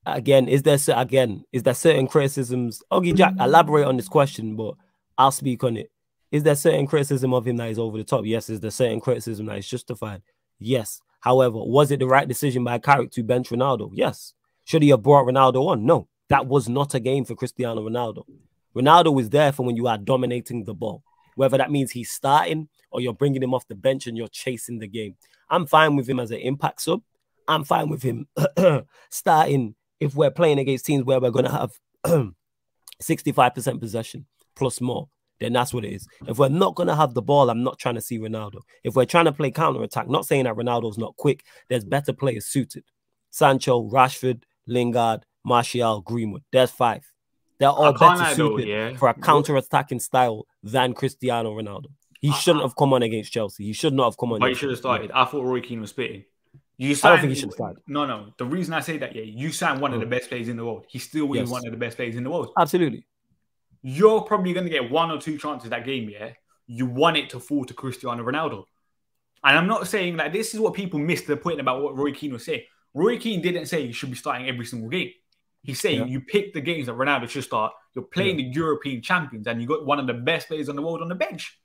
again, is there certain criticisms? Oggy Jack, elaborate on this question, but I'll speak on it. Is there certain criticism of him that is over the top? Yes. Is there certain criticism that is justified? Yes. However, was it the right decision by Carrick to bench Ronaldo? Yes. Should he have brought Ronaldo on? No. That was not a game for Cristiano Ronaldo. Ronaldo was there for when you are dominating the ball. Whether that means he's starting or you're bringing him off the bench and you're chasing the game. I'm fine with him as an impact sub. I'm fine with him starting if we're playing against teams where we're going to have 65% possession plus more. Then that's what it is. If we're not going to have the ball, I'm not trying to see Ronaldo. If we're trying to play counter-attack, not saying that Ronaldo's not quick, there's better players suited. Sancho, Rashford, Lingard, Martial, Greenwood. There's 5. They're all better suited for a counter-attacking style than Cristiano Ronaldo. He shouldn't have come on against Chelsea. He should not have come on. But he should have started. I thought Roy Keane was spitting. I don't think he should have started. No. The reason I say that, you signed one of the best players in the world. He still is one of the best players in the world. Absolutely. You're probably going to get 1 or 2 chances that game, You want it to fall to Cristiano Ronaldo. And I'm not saying that this is what people missed the point about what Roy Keane was saying. Roy Keane didn't say you should be starting every single game. He's saying you pick the games that Ronaldo should start. You're playing the European champions and you got one of the best players on the world on the bench.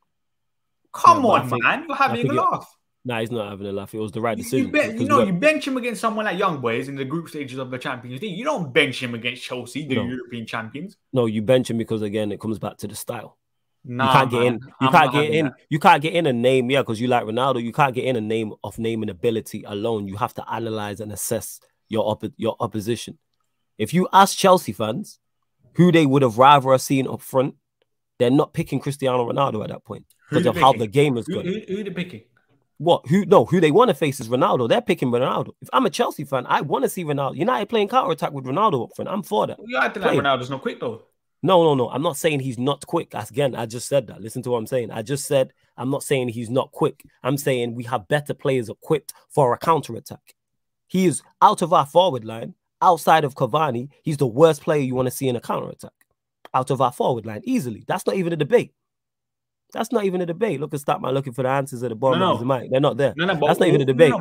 Come on, man. You're having a laugh. Nah, he's not having a laugh. It was the right decision. You bench him against someone like Young Boys in the group stages of the Champions League. You don't bench him against Chelsea, the European champions. No, you bench him because, again, it comes back to the style. Nah, you can't get in. You can't get in a name, because you like Ronaldo. You can't get in a name and ability alone. You have to analyze and assess your opposition. If you ask Chelsea fans who they would have rather seen up front, they're not picking Cristiano Ronaldo at that point because of how the game is going. Who they picking? What? Who they want to face is Ronaldo. They're picking Ronaldo. If I'm a Chelsea fan, I want to see Ronaldo. United playing counter-attack with Ronaldo up front. I'm for that. You acting like Ronaldo's not quick, though. No. I'm not saying he's not quick. Again, I just said that. Listen to what I'm saying. I just said I'm not saying he's not quick. I'm saying we have better players equipped for a counter-attack. He is out of our forward line. Outside of Cavani, he's the worst player you want to see in a counter-attack. Out of our forward line, easily. That's not even a debate. That's not even a debate. Look at Statman looking for the answers at the bottom of the mic. They're not there. That's not even a debate.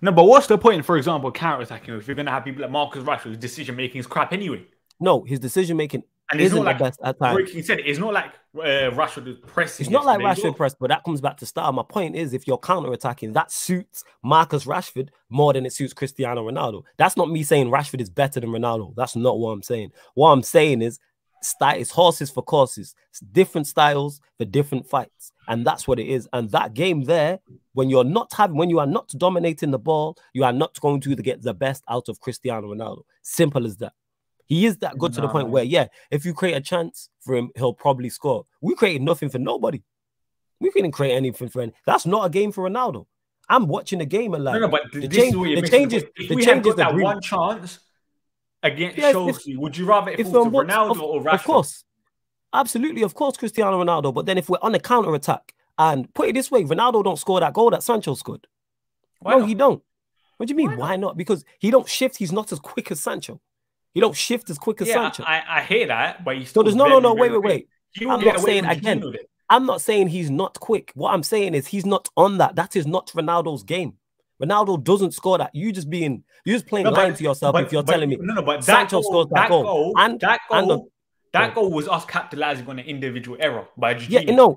No, but what's the point, for example, counter-attacking if you're going to have people like Marcus Rashford's decision-making is crap anyway? No, his decision-making isn't the best at times. He said it's not like Rashford is pressing. It's not like Rashford pressed, but that comes back to style. My point is, if you're counter-attacking, that suits Marcus Rashford more than it suits Cristiano Ronaldo. That's not me saying Rashford is better than Ronaldo. That's not what I'm saying. What I'm saying is, it's horses for courses. It's different styles for different fights, and that's what it is. And that game there, when you are not dominating the ball, you are not going to get the best out of Cristiano Ronaldo. Simple as that. He is that good to the point where, if you create a chance for him, he'll probably score. We created nothing for nobody. We couldn't create anything for him. That's not a game for Ronaldo. I'm watching the game and like but the changes. If we had got that one chance against Chelsea, would you rather it fall to Ronaldo or Rashford? Of course. Absolutely, of course, Cristiano Ronaldo. But then if we're on a counter-attack, and put it this way, Ronaldo don't score that goal that Sancho scored. He don't. What do you mean, why not? Because he don't shift. He's not as quick as Sancho. He don't shift as quick as Sancho. I hear that, but he's still wait. I'm not saying again. I'm not saying he's not quick. What I'm saying is he's not on that. That is not Ronaldo's game. Ronaldo doesn't score that. You're just playing lying to yourself if you're telling me. But Sancho scores that goal. That goal was us capitalizing on an individual error by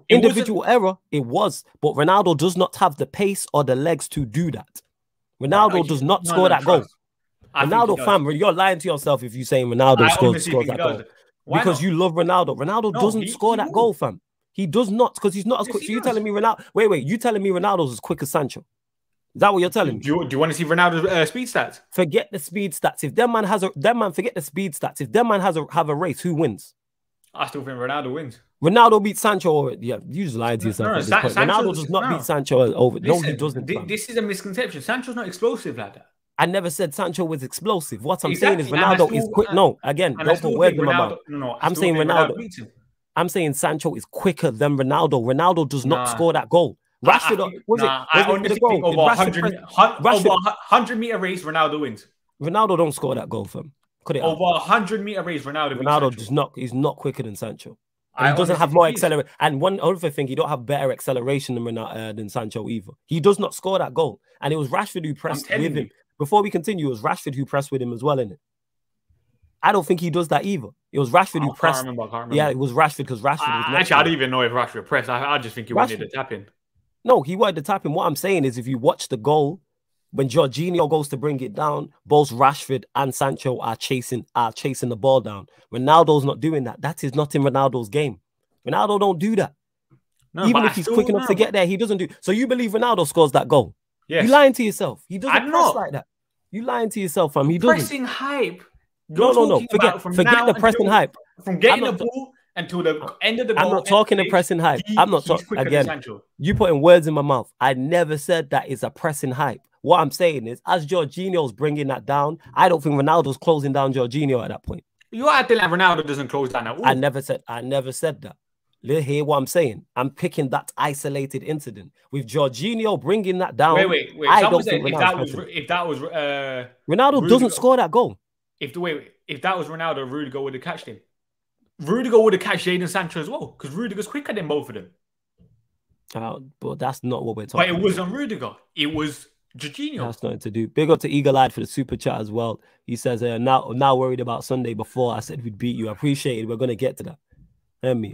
individual error. It was, but Ronaldo does not have the pace or the legs to do that. Ronaldo does not score that goal. Ronaldo, fam, you're lying to yourself if you're saying Ronaldo scores that goal. Because you love Ronaldo. Ronaldo doesn't score that goal, fam. He does not, because he's not as quick. So you're telling me Ronaldo? Wait. You telling me Ronaldo's as quick as Sancho? Is that what you're telling me? Do you want to see Ronaldo's speed stats? Forget the speed stats. If forget the speed stats. If that man have a race, who wins? I still think Ronaldo wins. Ronaldo beats Sancho. You just lied to yourself. Ronaldo does not beat Sancho over. No, he doesn't. This is a misconception. Sancho's not explosive like that. I never said Sancho was explosive. What I'm saying is Ronaldo is quick. No, again, don't put words in my mouth. I'm saying Ronaldo. I'm saying Sancho is quicker than Ronaldo. Ronaldo does not score that goal. Rashford, I honestly think over 100-meter race, Ronaldo wins. Ronaldo don't score that goal, fam. Cut it over out. 100-meter race. Ronaldo does not. He's not quicker than Sancho. And he doesn't have more acceleration. And one other thing, he don't have better acceleration than Sancho either. He does not score that goal. And it was Rashford who pressed with him. Before we continue, it was Rashford who pressed with him as well, innit? I don't think he does that either. It was Rashford who pressed. I can't remember. Yeah, it was Rashford because Rashford was actually, I don't even know if Rashford pressed. I just think he wanted to tap in. No, he wanted to tap in. What I'm saying is if you watch the goal, when Jorginho goes to bring it down, both Rashford and Sancho are chasing the ball down. Ronaldo's not doing that. That is not in Ronaldo's game. Ronaldo don't do that. No, even if he's quick enough to get there, he doesn't do. So you believe Ronaldo scores that goal? Yes. You lying to yourself. He doesn't press like that. You lying to yourself, fam. He doesn't. Pressing hype. No. Forget the pressing hype. From getting the ball until the end of the goal. I'm not talking the pressing hype. I'm not talking again. You putting words in my mouth. I never said that is a pressing hype. What I'm saying is, as Jorginho's bringing that down, I don't think Ronaldo's closing down Jorginho at that point. You're acting like Ronaldo doesn't close down at all. I never said that. Hear what I'm saying? I'm picking that isolated incident with Jorginho bringing that down. Wait. I don't think if that was Ronaldo doesn't score that goal. If that was Ronaldo, Rudiger would have catched him. Rudiger would have catched Jadon Sancho as well because Rudiger's quicker than both of them. But that's not what we're talking about. But it wasn't Rudiger. It was Jorginho. That's nothing to do. Big up to Eagle Eyed for the super chat as well. He says, now worried about Sunday before I said we'd beat you. I appreciate it. We're going to get to that.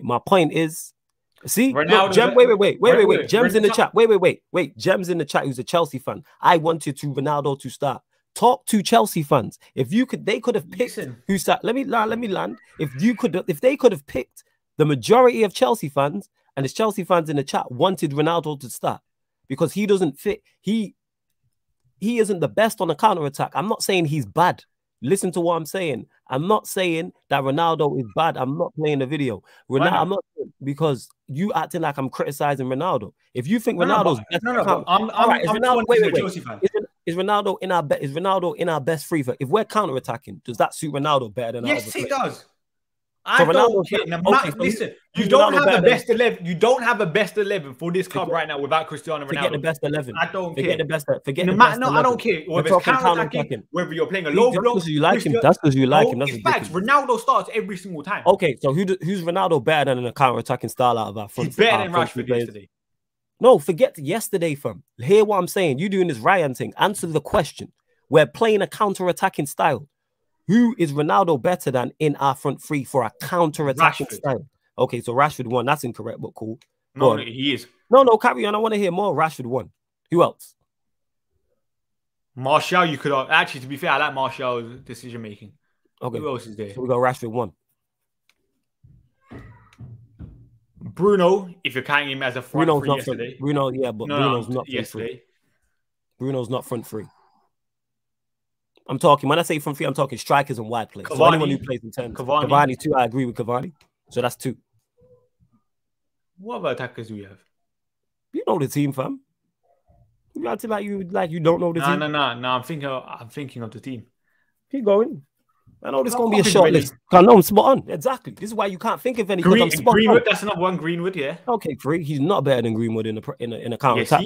My point is, see, look, Gem, wait. Gem's in the chat. Wait. Gem's in the chat who's a Chelsea fan. I wanted Ronaldo to start. Talk to Chelsea fans. If you could, they could have picked who start. Let me land. If they could have picked the majority of Chelsea fans, and it's Chelsea fans in the chat wanted Ronaldo to start because he doesn't fit. He isn't the best on the counter attack. I'm not saying he's bad. Listen to what I'm saying. I'm not saying that Ronaldo is bad. I'm not playing the video. I'm not, because you acting like I'm criticizing Ronaldo. If you think Ronaldo's best, is Ronaldo in our best free throw? If we're counter attacking, does that suit Ronaldo better than? Yes, it does. Listen, you don't have the best 11. You don't have a best 11 for this club right now without Cristiano Ronaldo. Forget the best 11. I don't care. Forget the best 11. I don't care. Whether it's counter-attacking, whether you're playing a low block. That's because you like him. That's because you like him. That's facts. Ronaldo starts every single time. Okay, so who's Ronaldo better than a counter-attacking style out of our front? He's better than Rashford yesterday. No, forget yesterday, fam. Hear what I'm saying. You doing this Ryan thing. Answer the question. We're playing a counter-attacking style. Who is Ronaldo better than in our front three for a counter-attacking style? Okay, so Rashford won. That's incorrect, but cool. No, he is. No, carry on. I want to hear more. Rashford won. Who else? Martial, you could actually, to be fair, I like Martial's decision making. Okay. Who else is there? So we got Rashford 1. Bruno, if you're counting him as a front three yesterday. Bruno's not yesterday. Bruno's not front three. I'm talking, when I say front three, I'm talking strikers and wide players. So anyone who plays in 10. Cavani 2, I agree with Cavani. So that's 2. What other attackers do we have? You know the team, fam. You acting like you don't know the team. No. I'm thinking of the team. Keep going. I know this is going to be a short list. I know I'm spot on. Exactly. This is why you can't think of any. Greenwood, that's another one. Greenwood, yeah. Okay, free. He's not better than Greenwood in a counter attack.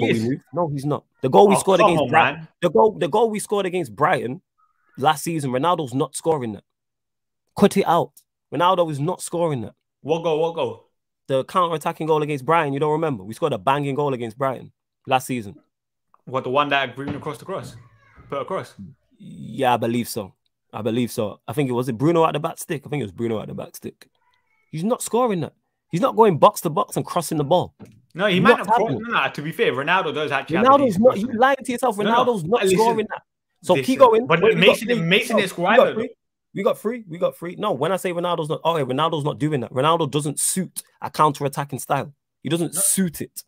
No, he's not. The goal we scored against Brighton. The goal we scored against Brighton last season. Ronaldo's not scoring that. Cut it out. Ronaldo is not scoring that. What goal? The counter attacking goal against Brighton. You don't remember? We scored a banging goal against Brighton last season. What, the one that Green across the cross? Put across? Yeah, I believe so. I think it was Bruno at the back stick. I think it was Bruno at the back stick. He's not scoring that. He's not going box to box and crossing the ball. No, he might not. No, to be fair, Ronaldo does actually. Ronaldo's not. You lying to yourself. Ronaldo's not scoring that. So keep going. But Mason is scoring. We got free. No, when I say Ronaldo's not, Ronaldo's not doing that. Ronaldo doesn't suit a counter-attacking style. He doesn't suit it.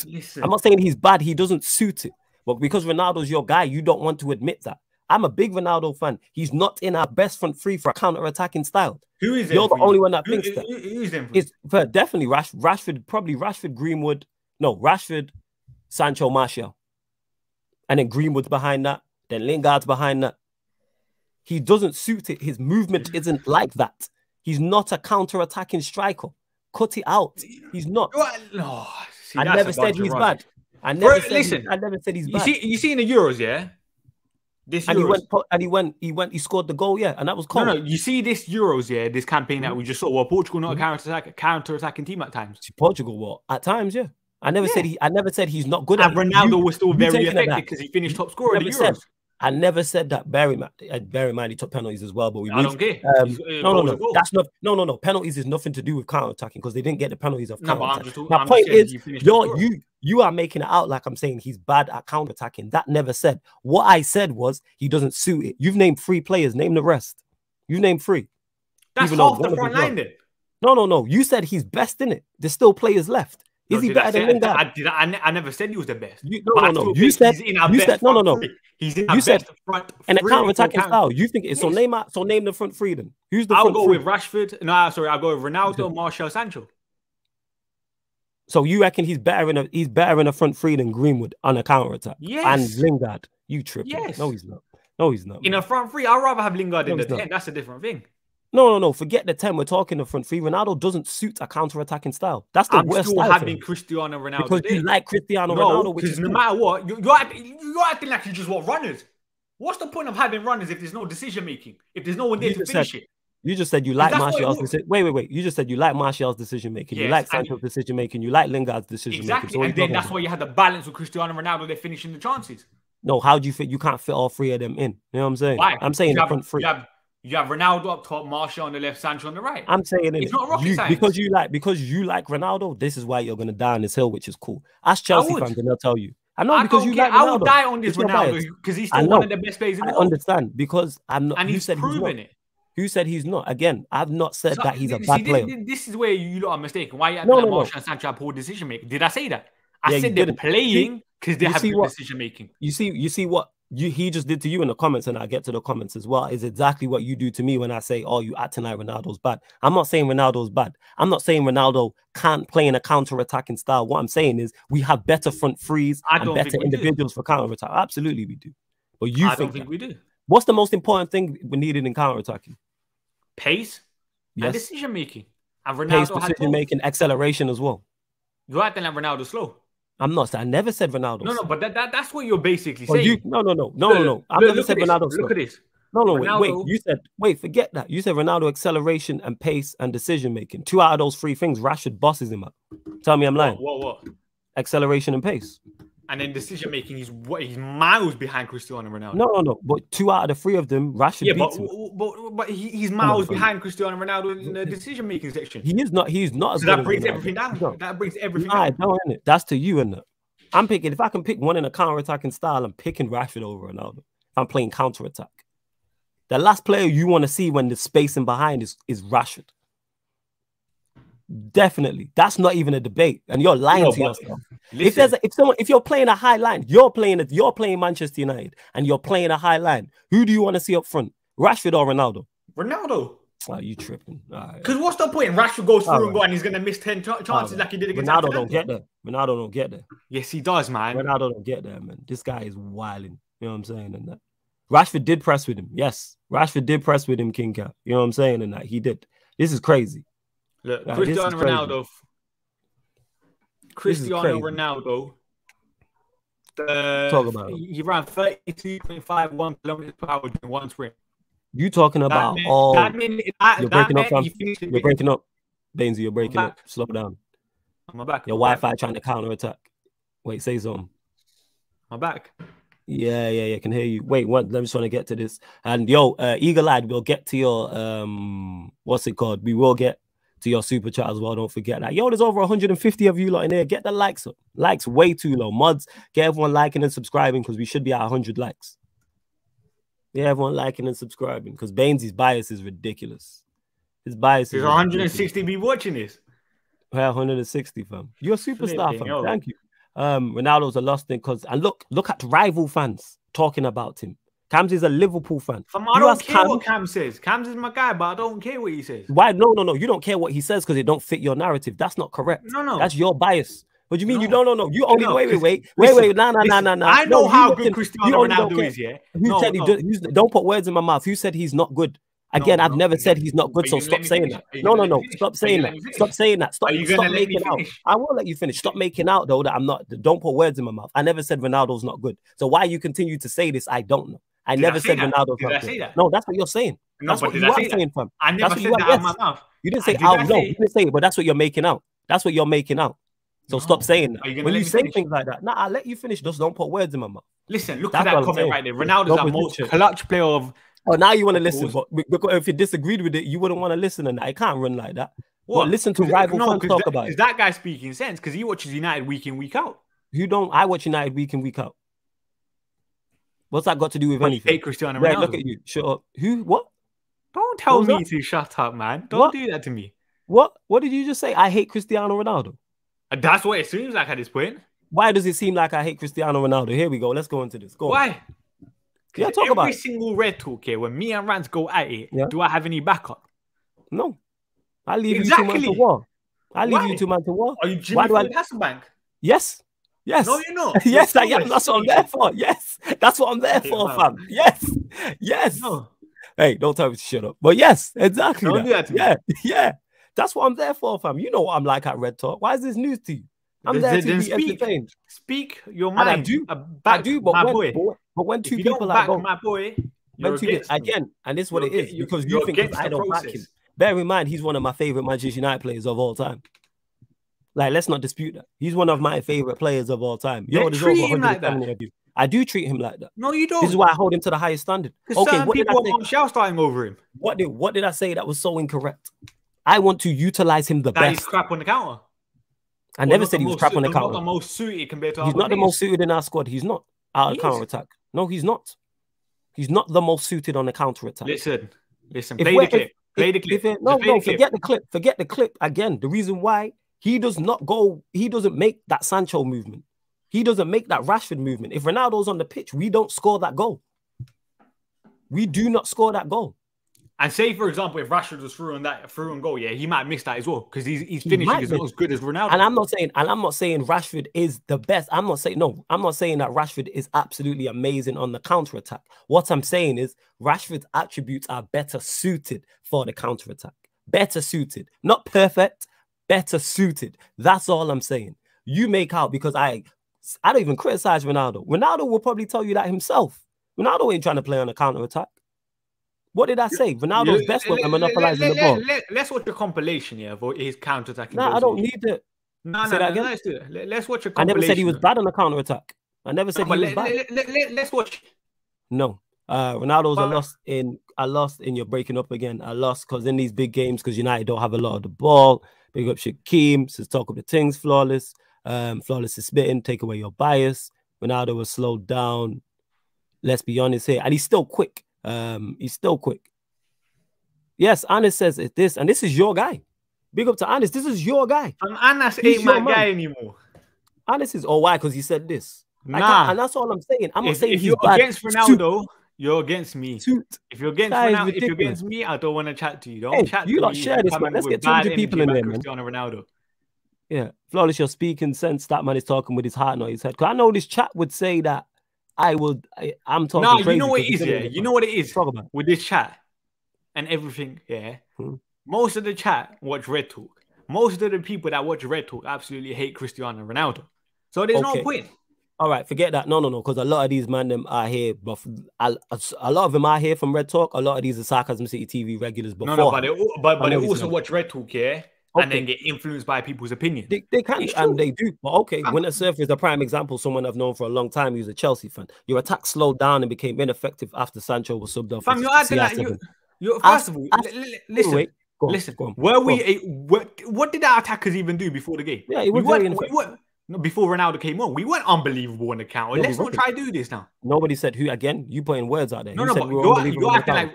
Listen. I'm not saying he's bad. He doesn't suit it. But because Ronaldo's your guy, you don't want to admit that. I'm a big Ronaldo fan. He's not in our best front three for a counter-attacking style. Who is it? You're the only one that thinks that. Who's them? It's definitely Rashford, probably Rashford, Greenwood. No, Rashford, Sancho, Martial. And then Greenwood's behind that. Then Lingard's behind that. He doesn't suit it. His movement isn't like that. He's not a counter-attacking striker. Cut it out. He's not. No, I never said he's bad. I never said he's bad. You see in the Euros, yeah? This and Euros. he scored the goal, yeah, and that was cold. No, you see this Euros, yeah, this campaign that we just saw. Well, Portugal not a counter-attacking team at times. Portugal, what? At times, yeah. I never said he's not good at it. Ronaldo was still very effective because he finished top scorer in the Euros. I never said that. Bear in mind, he took penalties as well. But we don't care. No. That's not. No. Penalties is nothing to do with counter attacking because they didn't get the penalties of counter attacking. My point is, you are making it out like I'm saying he's bad at counter attacking. That never said. What I said was he doesn't suit it. You've named 3 players. Name the rest. You've named 3. That's half the front line then. No. You said he's best in it. There's still players left. Is he better than Lingard? I never said he was the best. No. You said no. He's in you said front and a counter-attacking style. You think it's so name the front 3 then. Who's the front 3? I'll go with Rashford. No, sorry, I'll go with Ronaldo, Martial, Sancho. So you reckon he's better in a front 3 than Greenwood on a counter-attack? Yes. And Lingard. You tripping. Yes. No, he's not. In a front 3, I'd rather have Lingard in the 10. That's a different thing. No. Forget the 10. We're talking the front 3. Ronaldo doesn't suit a counter-attacking style. That's the worst style. I'm still having Cristiano Ronaldo. Because you like Cristiano Ronaldo. Because no matter what, you're acting like you just want runners. What's the point of having runners if there's no decision-making? If there's no one there to finish it? You just said you like Martial's decision. Wait. You just said you like Martial's decision-making. Yes, you like Sancho's decision-making. You like Lingard's decision-making. Exactly. So and then that's why you had the balance with Cristiano Ronaldo. They're finishing the chances. No, how do you fit? You can't fit all 3 of them in. You know what I'm saying? Why? I'm saying the front 3. You have Ronaldo up top, Martial on the left, Sancho on the right. I'm saying it's not rocket science. Because you like Ronaldo. This is why you're gonna die on this hill, which is cool. Ask Chelsea fans and they'll tell you. I know because you like Ronaldo. I will die on this Ronaldo because he's still one of the best players in the world. I understand because I'm not. And he's proven it. Who said he's not? Again, I've not said that he's a bad player. This is where you lot are mistaken. Why you acting like Martial and Sancho have poor decision making? Did I say that? I said they're playing because they have good decision making. You see what he just did to you in the comments, and I get to the comments as well, is exactly what you do to me when I say, oh, you acting like Ronaldo's bad. I'm not saying Ronaldo's bad. I'm not saying Ronaldo can't play in a counter-attacking style. What I'm saying is we have better front 3s and better individuals for counter-attack. Absolutely we do. But I don't think we do. What's the most important thing we needed in counter-attacking? Pace and decision-making. And Ronaldo pace, decision-making, acceleration as well. You're acting like Ronaldo's slow. I'm not. I never said Ronaldo. No, but that's what you're basically saying. No. I never said Ronaldo. Look at this. No. Wait. Forget that. You said Ronaldo acceleration and pace and decision making. 2 out of those 3 things, Rashford bosses him up. Tell me I'm lying. What? Acceleration and pace. And then decision making, he's miles behind Cristiano Ronaldo. No. But 2 out of the 3 of them, Rashford beats him. But he's miles behind Cristiano Ronaldo in the decision making section. He's not. So that brings everything down. No. That brings everything down. No, isn't it? That's to you, isn't it? I'm picking. If I can pick one in a counter-attacking style, I'm picking Rashford over Ronaldo. If I'm playing counter-attack, the last player you want to see when there's spacing behind is Rashford. Definitely, that's not even a debate, and you're lying to yourself. Listen, if you're playing a high line, you're playing Manchester United, and you're playing a high line. Who do you want to see up front, Rashford or Ronaldo? Ronaldo. Oh, you tripping? Because what's the point? Rashford goes through and he's going to miss 10 chances like he did against Ronaldo. Don't get there. Ronaldo don't get there. Yes, he does, man. Ronaldo don't get there, man. This guy is wilding. You know what I'm saying? And that Rashford did press with him. Yes, Rashford did press with him, King Cat. You know what I'm saying? And that he did. This is crazy. Look, Cristiano Ronaldo. Ronaldo. Talk about it. He ran 32.51 kilometers per hour during one sprint. You talking about all? You're breaking up, fam. You're breaking up, Bainesy. You're breaking up. Slow down. I'm back. Your Wi-Fi trying to counter attack. Wait, say something. I'm back. Yeah, I can hear you. Wait, what? Let me just want to get to this. And yo, Eagle Eyed, we'll get to your what's it called? We will get to your super chat as well. Don't forget that. Yo, there's over 150 of you lot in there. Get the likes up. Likes way too low. Mods, get everyone liking and subscribing because we should be at 100 likes. Yeah, everyone liking and subscribing because Bainesy's bias is ridiculous. His bias is 160 people watching this. Yeah, 160, fam. You're a superstar, fam. Thank you. Ronaldo's a lost thing because, and look at rival fans talking about him. Cams is a Liverpool fan. I don't care what Cam says. Cams is my guy, but I don't care what he says. Why? No. You don't care what he says because it don't fit your narrative. That's not correct. No. That's your bias. What do you mean? No. You no. You only wait. No. I know how good Cristiano Ronaldo is. Yeah. Who said he don't put words in my mouth? Who said he's not good? Again, I've never said he's not good, so stop saying that. No. Stop saying that. Stop saying that. Stop making out. I won't let you finish. Stop making out, though, that I'm not. Don't put words in my mouth. I never said Ronaldo's not good. So why you continue to say this, I don't know. I never said Ronaldo. Did I say that? No, that's what you're saying. No, that's but what did I say that? Fam. I never said that out of my mouth. You didn't say out. No, you didn't say it, but that's what you're making out. That's what you're making out. So stop saying that. When you say things like that, I'll let you finish. Just don't put words in my mouth. Listen, look at that comment right there. Ronaldo's our most clutch player of. Oh, now you want to listen, but if you disagreed with it, you wouldn't want to listen, and I can't run like that. What? Listen to rival fans talk about it. Is that guy speaking sense? Because he watches United week in, week out. You don't. I watch United week in, week out. What's that got to do with anything? Hate Cristiano Ronaldo. Look at you. Shut up. Who? What? Don't tell me to shut up, man. Don't do that to me. What? What did you just say? I hate Cristiano Ronaldo. That's what it seems like at this point. Why does it seem like I hate Cristiano Ronaldo? Here we go. Let's go into this. Go Why? On. Yeah, talk about it. Every single Red Talk here, when me and Rance go at it, do I have any backup? No. I leave you 2 man to war. I leave you 2 man to war. Are you Jimmy from Hasselbank? Yes. Yes. No, you're not. Yes, I am. That's what I'm there for. Yes. That's what I'm there for, fam. Yes. Yes. No. Hey, don't tell me to shut up. But yes, exactly. Don't do that to me. Yeah. That's what I'm there for, fam. You know what I'm like at Red Talk. Why is this news to you? I'm there to be entertained. Speak your mind. I do, but when two people like my boy, again, and this is what it is, because you think I don't back him. Bear in mind, he's one of my favorite Manchester United players of all time. Like, let's not dispute that. He's one of my favorite players of all time. Treat him like that. I do treat him like that. No, you don't. This is why I hold him to the highest standard. Okay, what people are Martial starting over him. What did I say that was so incorrect? I want to utilize him the best. He's crap on the counter. I never said he was crap on the counter. He's not the most suited compared to. He's not the most suited in our squad. He's not out of counter attack. No, he's not. He's not the most suited on the counter attack. Listen. Play the clip. Forget the clip. Forget the clip again. The reason why he does not go, he doesn't make that Sancho movement. He doesn't make that Rashford movement. If Ronaldo's on the pitch, we don't score that goal. We do not score that goal. And say, for example, if Rashford was through and goal, he might miss that as well, because his finishing is not as good as Ronaldo. And I'm not saying Rashford is the best. I'm not saying that Rashford is absolutely amazing on the counter attack. What I'm saying is Rashford's attributes are better suited for the counter attack. Better suited, not perfect. Better suited. That's all I'm saying. You make out, because I don't even criticize Ronaldo. Ronaldo will probably tell you that himself. Ronaldo ain't trying to play on a counter attack. What did I say? Ronaldo's best one at monopolizing the ball. Let's watch a compilation for his counter-attacking. I don't need it. No, let's do it. Let's watch a compilation. I never said he was bad on the counter-attack. I never said he was bad. Let's watch. No. Ronaldo's I lost in your breaking up again. I lost because in these big games, because United don't have a lot of the ball. Big up Shaquem, says talk of the things, flawless. Flawless is spitting, take away your bias. Ronaldo was slowed down. Let's be honest here. And he's still quick. He's still quick. Yes, Anis says it this, and this is your guy. Big up to Anis. This is your guy. Anis ain't my guy anymore. Anis is why? Because he said this. And that's all I'm saying. I'm not saying if you're against Ronaldo, you're against me. If you're against Ronaldo, if you're against me, I don't want to chat to you. Don't chat to me. You lot share this, man. Let's get 200 people in there, man. Cristiano Ronaldo. Yeah, flawless. You're speaking sense. That man is talking with his heart, not his head. Because I know this chat would say that I'm talking. No, you know what it is, yeah. You know what it is with this chat and everything, yeah. Most of the chat watch Red Talk. Most of the people that watch Red Talk absolutely hate Cristiano Ronaldo. So there's no point. All right, forget that. No, because a lot of these man them are here, but a lot of them are here from Red Talk. A lot of these are Sarcasm City TV regulars. But they also watch Red Talk, yeah. And then get influenced by people's opinions. They can, and they do. But okay, Winter Surfer is a prime example. Someone I've known for a long time. He was a Chelsea fan. Your attack slowed down and became ineffective after Sancho was subbed off. Fam, you're acting like you. First of all, listen. Listen. What did our attackers even do before the game? Yeah, it was very ineffective. Before Ronaldo came on, we weren't unbelievable on the counter. Let's not try to do this now. Nobody said who again. You putting words out there. You're acting like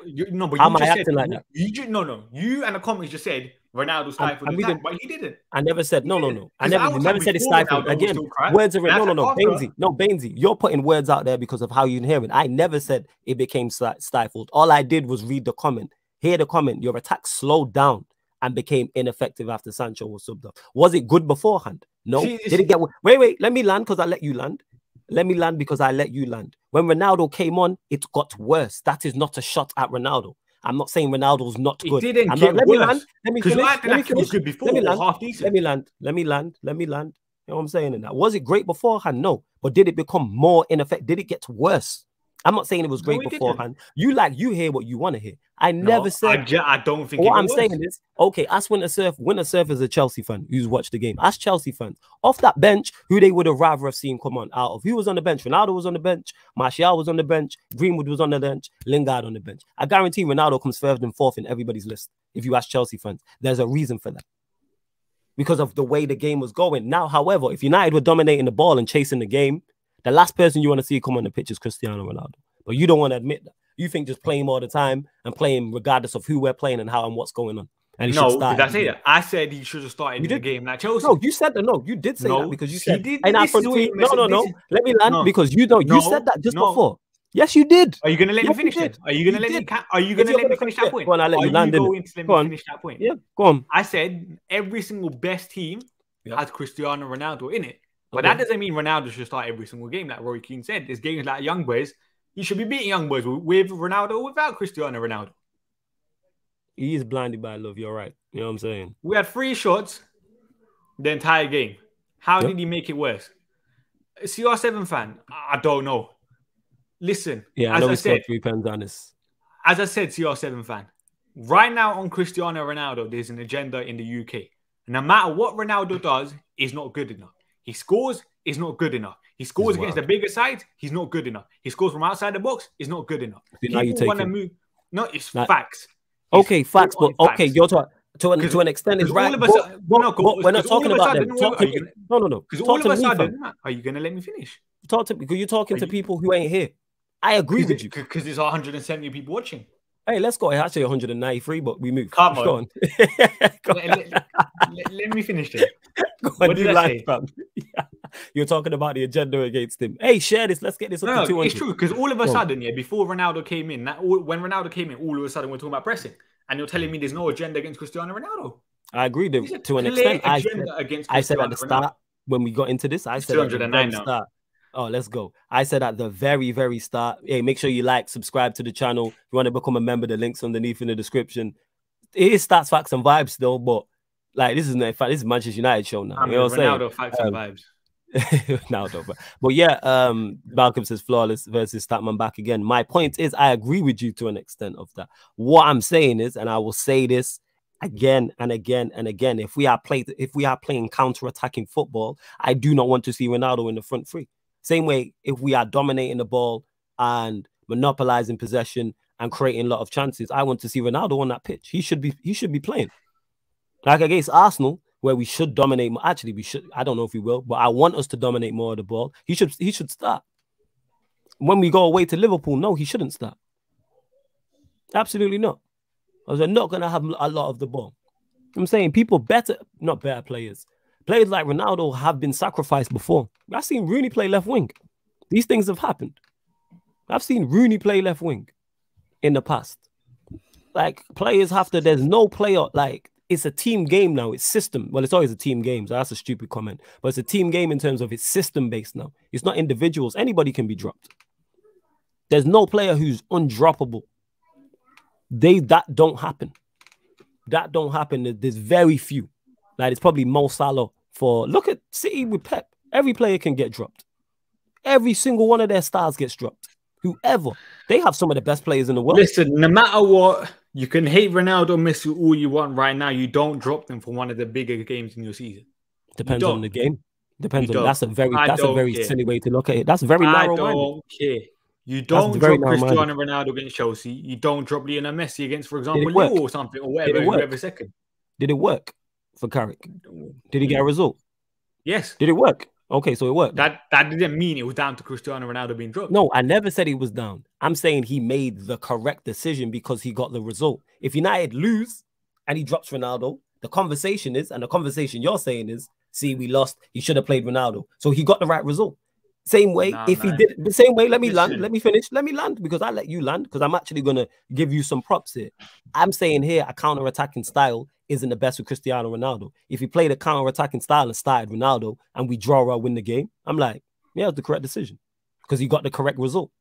how am I acting like that? You and the comments just said Ronaldo stifled the attack, but he didn't. I never said no. I never said it stifled. Again, words are no. Bainsy. You're putting words out there because of how you hear it. I never said it became stifled. All I did was read the comment. Hear the comment. Your attack slowed down and became ineffective after Sancho was subbed off. Was it good beforehand? No. Did it get... Wait. Let me land because I let you land. Let me land because I let you land. When Ronaldo came on, it got worse. That is not a shot at Ronaldo. I'm not saying Ronaldo's not good. It didn't get worse. Let me finish. It was good before. Let me land. You know what I'm saying in that? Was it great beforehand? No. But did it become more ineffective? Did it get worse? I'm not saying it was great beforehand. You hear what you want to hear. I never said. I don't think. What I'm saying is, okay, ask Winter Surf is a Chelsea fan who's watched the game. Ask Chelsea fans off that bench who they would have rather have seen come on out of. Who was on the bench? Ronaldo was on the bench. Martial was on the bench. Greenwood was on the bench. Lingard on the bench. I guarantee Ronaldo comes third and fourth in everybody's list. If you ask Chelsea fans, there's a reason for that. Because of the way the game was going. Now, however, if United were dominating the ball and chasing the game, the last person you want to see come on the pitch is Cristiano Ronaldo. But you don't want to admit that. You think just playing all the time and playing regardless of who we're playing and how and what's going on. And no, did I say that? I said he should have started the game like Chelsea. No, you said that. No, you did say that because you said and I no. Let me land because you know you said that just before. Yes, you did. Are you going to let me finish it? Are you going to let me? Are you going to let me finish that point? Go on, I'll let you land in. Go on. Finish that point. Yeah, go on. I said every single best team has Cristiano Ronaldo in it, but that doesn't mean Ronaldo should start every single game. Like Roy Keane said, there's games like Young Boys. You should be beating Young Boys with Ronaldo or without Cristiano Ronaldo. He is blinded by love. You're right. You know what I'm saying? We had 3 shots the entire game. How did he make it worse? CR7 fan, I don't know. Listen, yeah, I know he scored 3 pens on this. As I said, CR7 fan, right now on Cristiano Ronaldo, there's an agenda in the UK. No matter what Ronaldo does, is not good enough. He scores, is not good enough. He scores against the bigger sides, he's not good enough. He scores from outside the box, is not good enough. People want to move. No, it's facts. Okay, facts, but okay, you're talking to an extent is right. We're not talking about them. No. Because all of a sudden, are you going to let me finish? Talk to me because you're talking to people who ain't here. I agree with you. Because there's 170 people watching. Hey, let's go. It's actually 193, but we move. Come on. Let me finish it. What did I say? Yeah. You're talking about the agenda against him. Hey, share this. Let's get this up to 200. It's true because all of a sudden, before Ronaldo came in, when Ronaldo came in, all of a sudden we're talking about pressing. And you're telling me there's no agenda against Cristiano Ronaldo. I agree to an extent. I said at the start, when we got into this, I said at the very start. Oh, let's go. I said at the very, very start, hey, make sure you like, subscribe to the channel. If you want to become a member, the link's underneath in the description. It is stats, facts, and vibes still, but like this is Manchester United show now. You know what I'm saying? Ronaldo, facts, and vibes. But yeah, Malcolm says flawless versus Statman back again. My point is, I agree with you to an extent of that. What I'm saying is, and I will say this again and again and again, if we are playing counter-attacking football, I do not want to see Ronaldo in the front three. Same way, if we are dominating the ball and monopolizing possession and creating a lot of chances, I want to see Ronaldo on that pitch. He should be playing. Like against Arsenal, where we should dominate. Actually, we should. I don't know if we will, but I want us to dominate more of the ball. He should start. When we go away to Liverpool, no, he shouldn't start. Absolutely not. Because they're not going to have a lot of the ball. I'm saying people not better players. Players like Ronaldo have been sacrificed before. I've seen Rooney play left wing. These things have happened. I've seen Rooney play left wing in the past. Like, players have to, there's no player, like, it's a team game now. It's system. Well, it's always a team game, so that's a stupid comment. But it's a team game in terms of it's system-based now. It's not individuals. Anybody can be dropped. There's no player who's undroppable. That don't happen. That don't happen. There's very few. Like, it's probably Mo Salah look at City with Pep. Every player can get dropped. Every single one of their stars gets dropped. Whoever. They have some of the best players in the world. Listen, no matter what, you can hate Ronaldo, Messi all you want right now. You don't drop them for one of the bigger games in your season. Depends on the game. Depends on that's a very silly way to look at it. That's very narrow. I don't care. You don't drop Cristiano Ronaldo against Chelsea. You don't drop Lionel Messi against, for example, Lille or something or whatever. Whoever second. Did it work for Carrick? Did he get a result? Yes. Did it work? Okay, so it worked. That didn't mean it was down to Cristiano Ronaldo being dropped. No, I never said he was down. I'm saying he made the correct decision because he got the result. If United lose and he drops Ronaldo, the conversation is, and the conversation you're saying is, see, we lost. He should have played Ronaldo. So he got the right result. Same way, he did the same way, let me land, let me finish, let me land, because I let you land, because I'm actually going to give you some props here. I'm saying here a counter-attacking style isn't the best with Cristiano Ronaldo. If he played a counter-attacking style and started Ronaldo and we draw or win the game, I'm like, yeah, it's the correct decision because he got the correct result.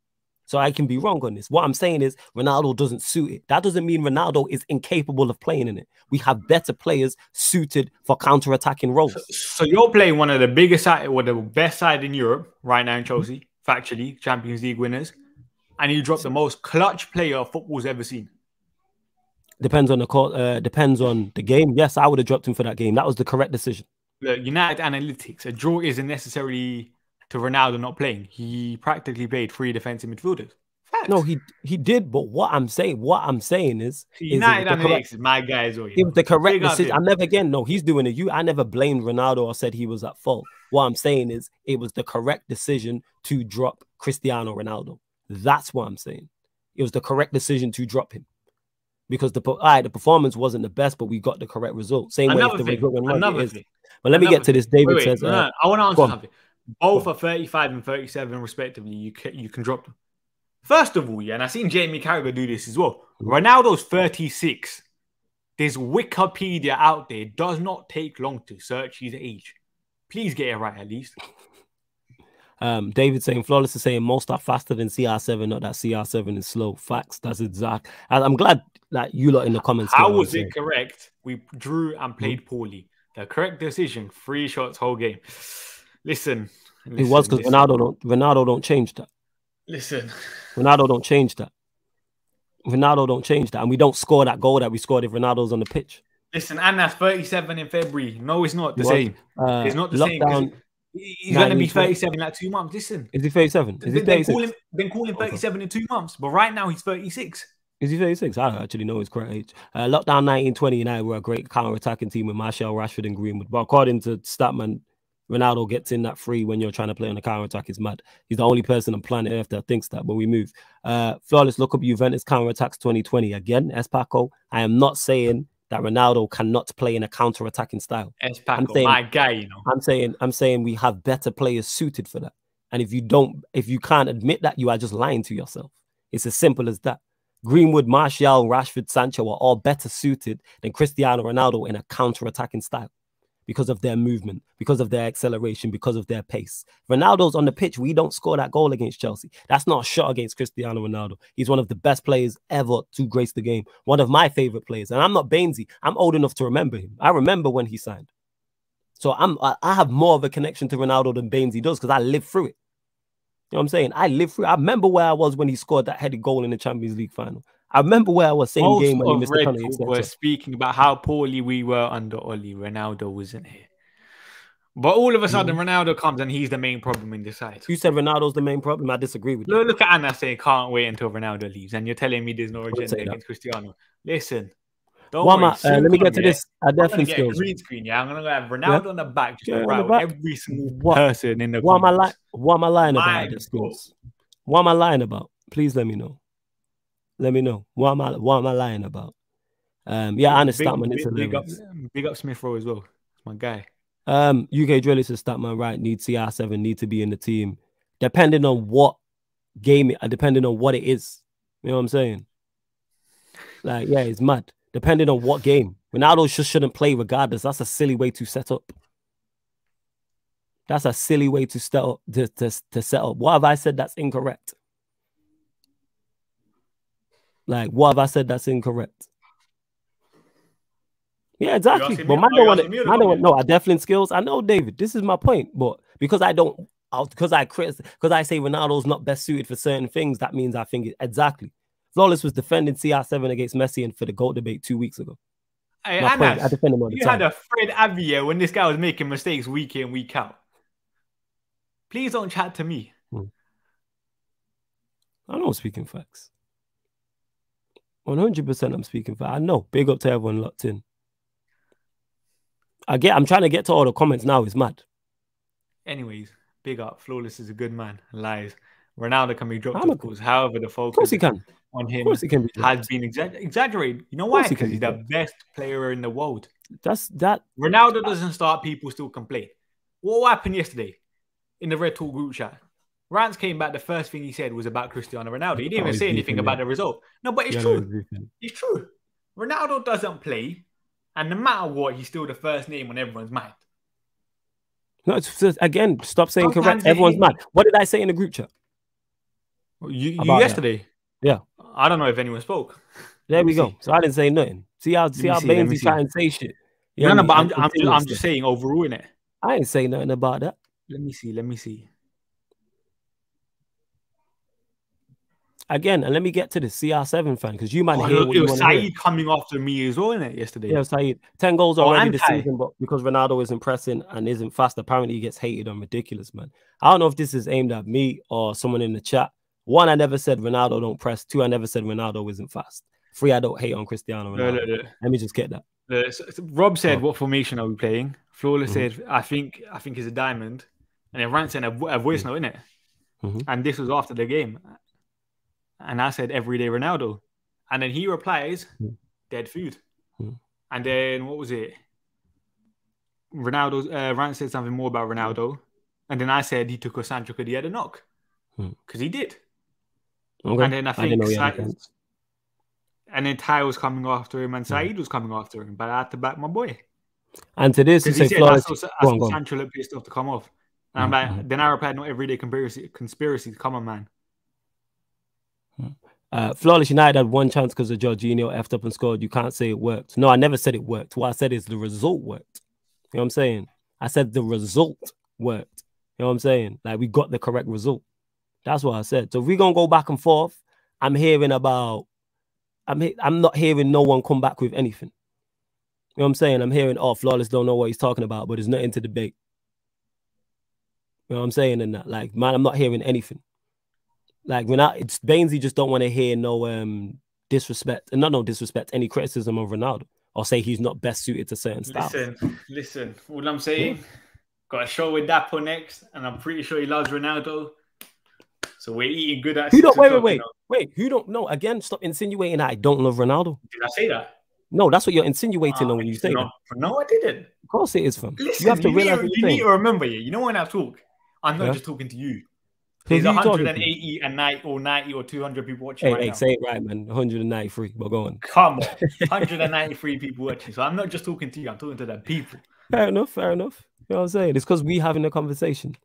So I can be wrong on this. What I'm saying is Ronaldo doesn't suit it. That doesn't mean Ronaldo is incapable of playing in it. We have better players suited for counter-attacking roles. So you're playing one of the biggest side or the best side in Europe right now in Chelsea, factually, Champions League winners. and you drop the most clutch player football's ever seen. Depends on the court. Depends on the game. Yes, I would have dropped him for that game. That was the correct decision. Look, United analytics. A draw isn't necessarily to Ronaldo not playing. He practically played 3 defensive midfielders. Facts. No, he did. But what I'm saying is United analytics is my guy as well. It was the correct decision. I never again. No, he's doing it. I never blamed Ronaldo or said he was at fault. What I'm saying is it was the correct decision to drop Cristiano Ronaldo. That's what I'm saying. It was the correct decision to drop him. Because the performance wasn't the best, but we got the correct result. Same way if the result went wrong, it is. But let me get to this. David says, I want to answer something. Both are 35 and 37 respectively. You can drop them. First of all, and I've seen Jamie Carragher do this as well. Ronaldo's 36. There's Wikipedia out there. It does not take long to search his age. Please get it right at least. David saying Flawless is saying most are faster than CR7, not that CR7 is slow. Facts. That's exact. I'm glad that you lot in the comments. How was it correct? We drew and played poorly. The correct decision, 3 shots whole game. Listen. It was because Ronaldo don't change that. Listen. Ronaldo don't change that. Ronaldo don't change that. And we don't score that goal that we scored if Ronaldo's on the pitch. Listen, and that's 37 in February. No, it's not the same. It's not the same. He's going to be 37 in like 2 months. Listen. Is he 37? Is he 36? Been calling 37 in 2 months. But right now, he's 36. Is he 36? I don't actually know his correct age. Lockdown 1920 United were a great counter-attacking team with Martial, Rashford and Greenwood. But according to Statman, Ronaldo gets in that free when you're trying to play on the counter-attack. It's mad. He's the only person on planet Earth that thinks that, but we move. Flawless, look up Juventus counter-attacks 2020. Again, Espaco, I am not saying that Ronaldo cannot play in a counter-attacking style. Espaco, my guy, you know. I'm saying we have better players suited for that. And if you can't admit that, you are just lying to yourself. It's as simple as that. Greenwood, Martial, Rashford, Sancho are all better suited than Cristiano Ronaldo in a counter-attacking style because of their movement, because of their acceleration, because of their pace. Ronaldo's on the pitch. We don't score that goal against Chelsea. That's not a shot against Cristiano Ronaldo. He's one of the best players ever to grace the game. One of my favorite players. And I'm not Bainesy. I'm old enough to remember him. I remember when he signed. So I have more of a connection to Ronaldo than Bainesy does because I lived through it. You know what I'm saying? I lived through it. I remember where I was when he scored that headed goal in the Champions League final. I remember where I was same game when he missed the penalty. We're speaking about how poorly we were under Oli. Ronaldo wasn't here. But all of a sudden, Ronaldo comes and he's the main problem in this side. You said Ronaldo's the main problem. I disagree with you. Look at Anna saying can't wait until Ronaldo leaves. And you're telling me there's no agenda against Cristiano. Listen. Don't worry. Let me get to this. I definitely get a green screen. Yeah, I'm going to have Ronaldo on the back. Just around every single person in the What am I lying about? What am I lying about? Please let me know. Let me know. What am I lying about? Yeah, I understand. Big up Smith Rowe as well. It's my guy. UK Driller says Statman right, need CR7, need to be in the team. Depending on what game, depending on what it is. You know what I'm saying? Like, yeah, it's mad. Depending on what game. Ronaldo just shouldn't play regardless. That's a silly way to set up. That's a silly way to set up. To set up. What have I said that's incorrect? Like, what have I said that's incorrect? Yeah, exactly. But man don't no, I definitely skills. I know, David. This is my point. But because I say Ronaldo's not best suited for certain things, that means I think exactly. Flawless was defending CR7 against Messi and for the GOAT debate 2 weeks ago. Hey, Anas, I defend him all the time. Had a Fred Avier when this guy was making mistakes week in, week out. Please don't chat to me. I know I'm speaking facts. 100% I'm speaking facts. I know. Big up to everyone locked in. I'm trying to get to all the comments now. It's mad. Anyways, big up. Flawless is a good man. Lies. Ronaldo can be dropped, of course. However, the focus on him has been exaggerated. You know why? Because he's the best player in the world. Ronaldo doesn't start, people still complain. What happened yesterday in the Red Talk group chat? Rance came back. The first thing he said was about Cristiano Ronaldo. He didn't even say anything about the result. No, but it's true. It's true. Ronaldo doesn't play. And no matter what, he's still the first name on everyone's mind. No, again, stop saying correct. Everyone's mad. What did I say in the group chat? You yesterday? That? Yeah. I don't know if anyone spoke. There we go. So I didn't say nothing. See how Bainesy trying to say shit. No, but I'm just saying overall, innit? I ain't saying nothing about that. Let me see. again, and let me get to the CR7 fan, because you might hear what it you was Saeed coming after me as well, innit, yesterday. Yeah, Saeed. 10 goals already this season, but because Ronaldo isn't pressing and isn't fast, apparently he gets hated on. Ridiculous, man. I don't know if this is aimed at me or someone in the chat. 1, I never said Ronaldo don't press. 2, I never said Ronaldo isn't fast. 3, I don't hate on Cristiano Ronaldo. No. Let me just get that. Rob said, "What formation are we playing?" Flawless said, "I think it's a diamond," and then Rant sent a voice note, innit? And this was after the game, and I said, "Everyday Ronaldo," and then he replies, "Dead food." And then what was it? Rant said something more about Ronaldo, and then I said he took a Sancho because he had a knock, because he did. Okay. And then I think and then Ty was coming after him, and Saeed was coming after him, but I had to back my boy. And to this, he said, I saw Sancho look pissed off to come off. And I'm like, then I replied, "No everyday conspiracy. Come on, man." Flawless United had 1 chance because of Jorginho effed up and scored. You can't say it worked. No, I never said it worked. What I said is the result worked. You know what I'm saying? I said the result worked. You know what I'm saying? Like, we got the correct result. That's what I said. So if we're going to go back and forth, I'm not hearing no one come back with anything. You know what I'm saying? I'm hearing, Flawless don't know what he's talking about, but there's nothing to debate. You know what I'm saying? And that, like, man, I'm not hearing anything. Like, it's Bainesy just don't want to hear no disrespect, and not no disrespect, any criticism of Ronaldo, or say he's not best suited to certain styles. Listen. All I'm saying, got a show with Dapo next, and I'm pretty sure he loves Ronaldo. So we're eating good at. Wait. Who don't know? Again, stop insinuating that I don't love Ronaldo. Did I say that? No, that's what you're insinuating when you say that. No, I didn't. Of course it is, fam. Listen, you have to realize you need to remember, you know when I talk, I'm not just talking to you. There's 180 and 90 or 200 people watching right now. Say it right, man. 193, but go on. Come on. 193 people watching. So I'm not just talking to you, I'm talking to the people. Fair enough. You know what I'm saying? It's because we having a conversation.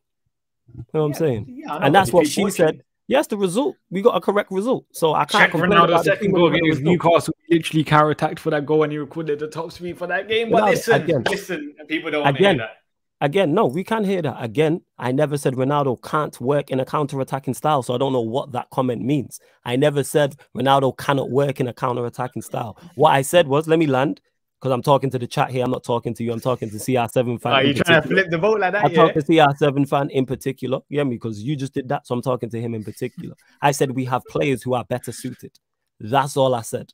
You know what I'm saying? Yeah, and that's what she said. Yes, the result. We got a correct result. So I can't complain about the second goal against Newcastle. Literally counter-attacked for that goal and he recorded the top speed for that game. But listen, people don't want to hear that. Again, no, we can hear that. Again, I never said Ronaldo can't work in a counter-attacking style, so I don't know what that comment means. I never said Ronaldo cannot work in a counter-attacking style. What I said was, let me land, because I'm talking to the chat here. I'm not talking to you. I'm talking to CR7 fan. Are you trying to flip the vote like that? I talk to CR7 fan in particular. Yeah, because you just did that, so I'm talking to him in particular. I said we have players who are better suited. That's all I said.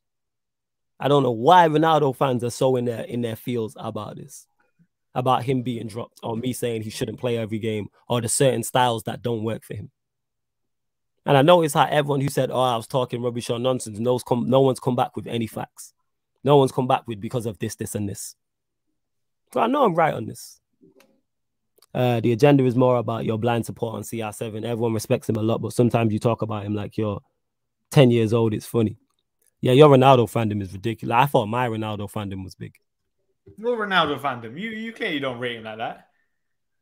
I don't know why Ronaldo fans are so in their feels about this, about him being dropped, or me saying he shouldn't play every game, or the certain styles that don't work for him. And I noticed how everyone who said, I was talking rubbish or nonsense, no one's come back with any facts. No one's come back with because of this, and this. So I know I'm right on this. The agenda is more about your blind support on CR7. Everyone respects him a lot, but sometimes you talk about him like you're 10 years old. It's funny. Yeah, your Ronaldo fandom is ridiculous. I thought my Ronaldo fandom was big. Your Ronaldo fandom? You clearly don't rate him like that.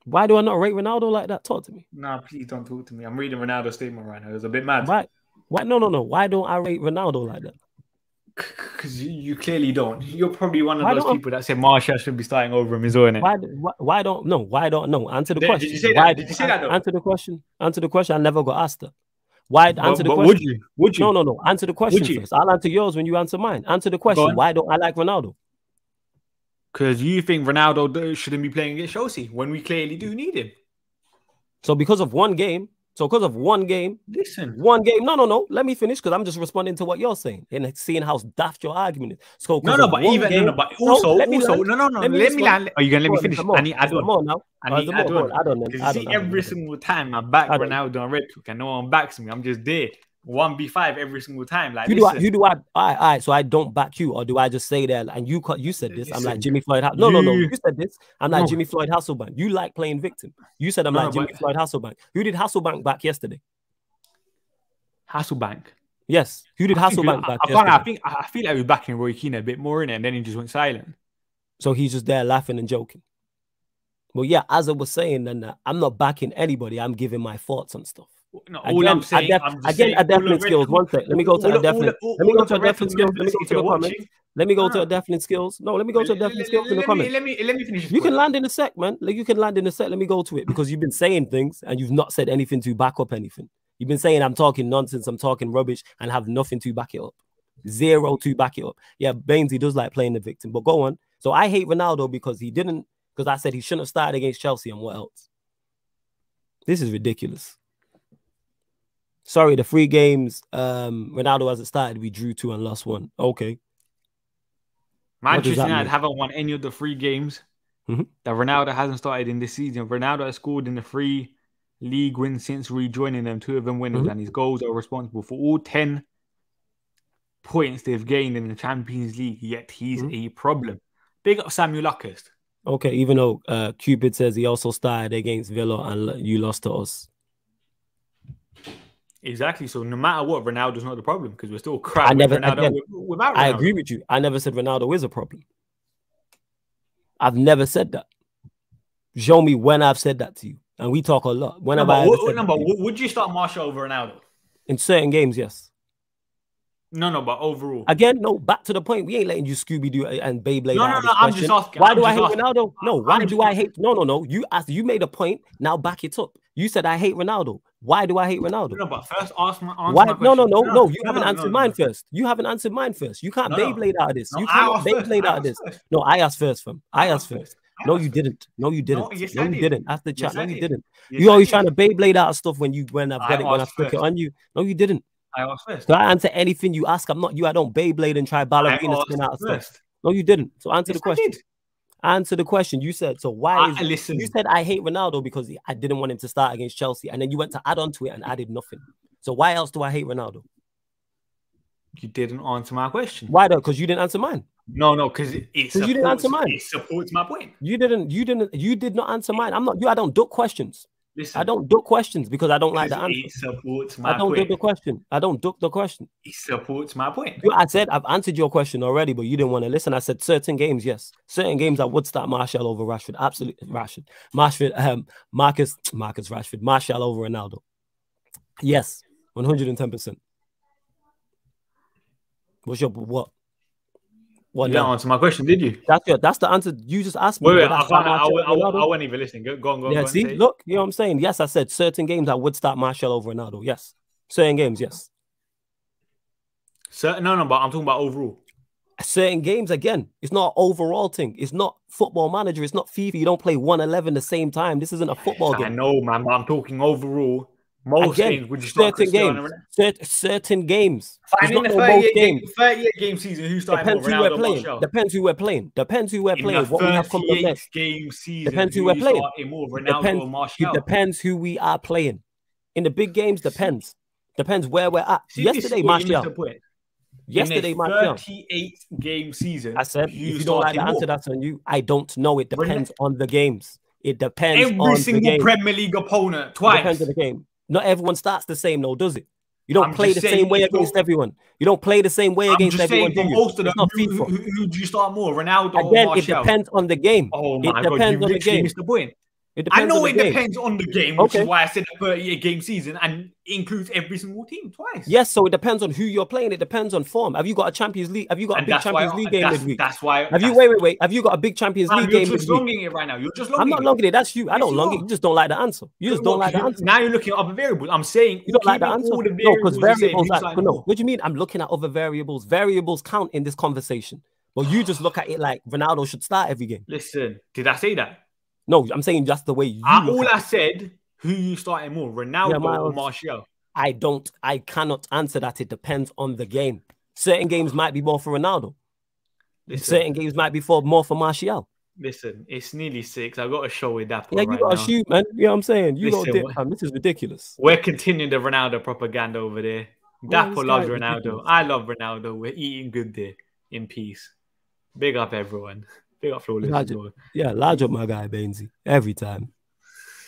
Why do I not rate Ronaldo like that? Talk to me. No, please don't talk to me. I'm reading Ronaldo's statement right now. It was a bit mad. Why? No. Why don't I rate Ronaldo like that? Because you clearly don't. You're probably one of those people that said Martial should be starting over him, isn't it? Why don't? No, why don't? No. Answer the question. Did you say that? Did you say that? Answer the question. Answer the question. I never got asked that. Why answer the question? Would you? No. Answer the question first. I'll answer yours when you answer mine. Answer the question. Why don't I like Ronaldo? Because you think Ronaldo shouldn't be playing against Chelsea when we clearly do need him. So because of one game. Listen. One game. No. Let me finish because I'm just responding to what you're saying and seeing how daft your argument is. So Let me land. Are you gonna let me finish? I need add on now. I need add on. Because you see, every single time I back Ronaldo on Red Hook and no one backs me, I'm just there. 1v5 every single time. Like, who do I? All right. So I don't back you, or do I just say that? And you said this. I'm like Jimmy Floyd. No. You said this. I'm like Jimmy Floyd Hasselbank. You like playing victim. You said I'm like Jimmy Floyd Hasselbank. Who did Hasselbank back yesterday? Hasselbank. Yes. Who did Hasselbank back yesterday? I feel like he was backing Roy Keane a bit more in it, and then he just went silent. So he's just there laughing and joking. Well, yeah, as I was saying, then I'm not backing anybody. I'm giving my thoughts on stuff. No, all I'm saying, a definite skills. One sec. Let me go to a definite. Let me go to a definite skills. Let me go to the comments. Let me go to a definite skills. No, let me go to a definite skills in the comments. Let me finish. You can land in a sec, man. Like, you can land in a sec. Let me go to it because you've been saying things and you've not said anything to back up anything. You've been saying I'm talking nonsense, I'm talking rubbish, and have nothing to back it up. Zero to back it up. Yeah, Baines, he does like playing the victim, but go on. So I hate Ronaldo because I said he shouldn't have started against Chelsea, and what else? This is ridiculous. Sorry, the 3 games Ronaldo hasn't started, we drew 2 and lost 1. Okay. Manchester United haven't won any of the 3 games that Ronaldo hasn't started in this season. Ronaldo has scored in the 3 league wins since rejoining them, 2 of them winners, and his goals are responsible for all 10 points they've gained in the Champions League, yet he's a problem. Big up Samuel Luckhurst. Okay, even though Cupid says he also started against Villa and you lost to us. Exactly. So no matter what, Ronaldo's not the problem because we're still crap without Ronaldo. I agree with you. I never said Ronaldo is a problem. I've never said that. Show me when I've said that to you. And we talk a lot. Would you start Martial over Ronaldo? In certain games, yes. No, but overall. Again, no, back to the point. We ain't letting you Scooby-Doo and Beyblade. No, I'm just asking. Why do I hate Ronaldo? No, why do I hate? No. You made a point. Now back it up. You said I hate Ronaldo. Why do I hate Ronaldo? No, but first answer my question. No. You haven't answered mine first. You haven't answered mine first. You can't Beyblade out of this. You can't Beyblade out of this. No, I asked first, fam. I asked first. No, you didn't. No, you didn't. No, you didn't. Ask the chat. No, you didn't. You always trying to Beyblade out of stuff when I've got it, when I flick it on you. No, you didn't. I asked first. So I answer anything you ask. I'm not you. I don't Beyblade and try ballerina spin out of stuff. No, you didn't. So answer the question. Answer the question. You said, so why you said I hate Ronaldo because I didn't want him to start against Chelsea. And then you went to add on to it and added nothing. So why else do I hate Ronaldo? You didn't answer my question. Why though? Because you didn't answer mine. No, because you didn't answer mine. It supports my point. You did not answer mine. I'm not you. I don't duck questions. Listen, I don't duck questions because I don't like the answer. It supports my point. I don't duck the question. I don't duck the question. It supports my point. I said I've answered your question already, but you didn't want to listen. I said certain games, yes. Certain games I would start Martial over Rashford. Absolutely Rashford. Marcus Rashford. Martial over Ronaldo. Yes, 110%. What's your what? You didn't answer my question, did you? That's the answer. You just asked me. Wait, I wasn't even listening. Go on. Yeah, see, look, you know what I'm saying? Yes, I said certain games I would start Martial over Ronaldo. Yes. Certain games, yes. No, but I'm talking about overall. Certain games, again, it's not an overall thing. It's not Football Manager. It's not FIFA. You don't play 111 the same time. This isn't a football game. I know, man, but I'm talking overall. Most games, would you start certain games. Fine, in the 38 game season, who's starting more, Ronaldo or Martial? Depends who we're playing. Depends who we're playing. What we have come up next. Game season, depends who we're playing. It depends who we are playing. In the big games, depends. Depends where we're at. Yesterday, Martial. Yesterday, Martial. 38 game season. I said, if you don't like the answer, that's on you. I don't know. It depends on the games. It depends on the game. Every single Premier League opponent, twice. It depends on the game. Not everyone starts the same, though, does it? You don't play the same way against everyone. You don't play the same way against everyone. Most of them, who do you start more, Ronaldo or Martial? It depends on the game. Oh my God, you literally missed the point. I know it depends on the game, which is why I said a 38-game season and includes every single team twice. Yes, so it depends on who you're playing. It depends on form. Have you got a Champions League? Have you got a big Champions League game midweek? That's why. Wait. Have you got a big Champions League game midweek? You're just longing it right now. You're just longing it. I'm not longing it. That's you. I don't long it. You just don't like the answer. You just don't like the answer. Now you're looking at other variables. I'm saying you don't like the answer. No, because variables. No, what do you mean? I'm looking at other variables. Variables count in this conversation. But you just look at it like Ronaldo should start every game. Listen, did I say that? No, I'm saying just the way you. All I said, who you starting more, Ronaldo or Martial? I cannot answer that. It depends on the game. Certain games might be more for Ronaldo. Certain games might be more for Martial. Listen, it's nearly 6. I got a show with that. Yeah, you got to shoot, man. You know what I'm saying? You got to dip, man. This is ridiculous. We're continuing the Ronaldo propaganda over there. Dapo loves Ronaldo. Ridiculous. I love Ronaldo. We're eating good there in peace. Big up, everyone. Big up, Flawless. Large up my guy, Bainesy. Every time.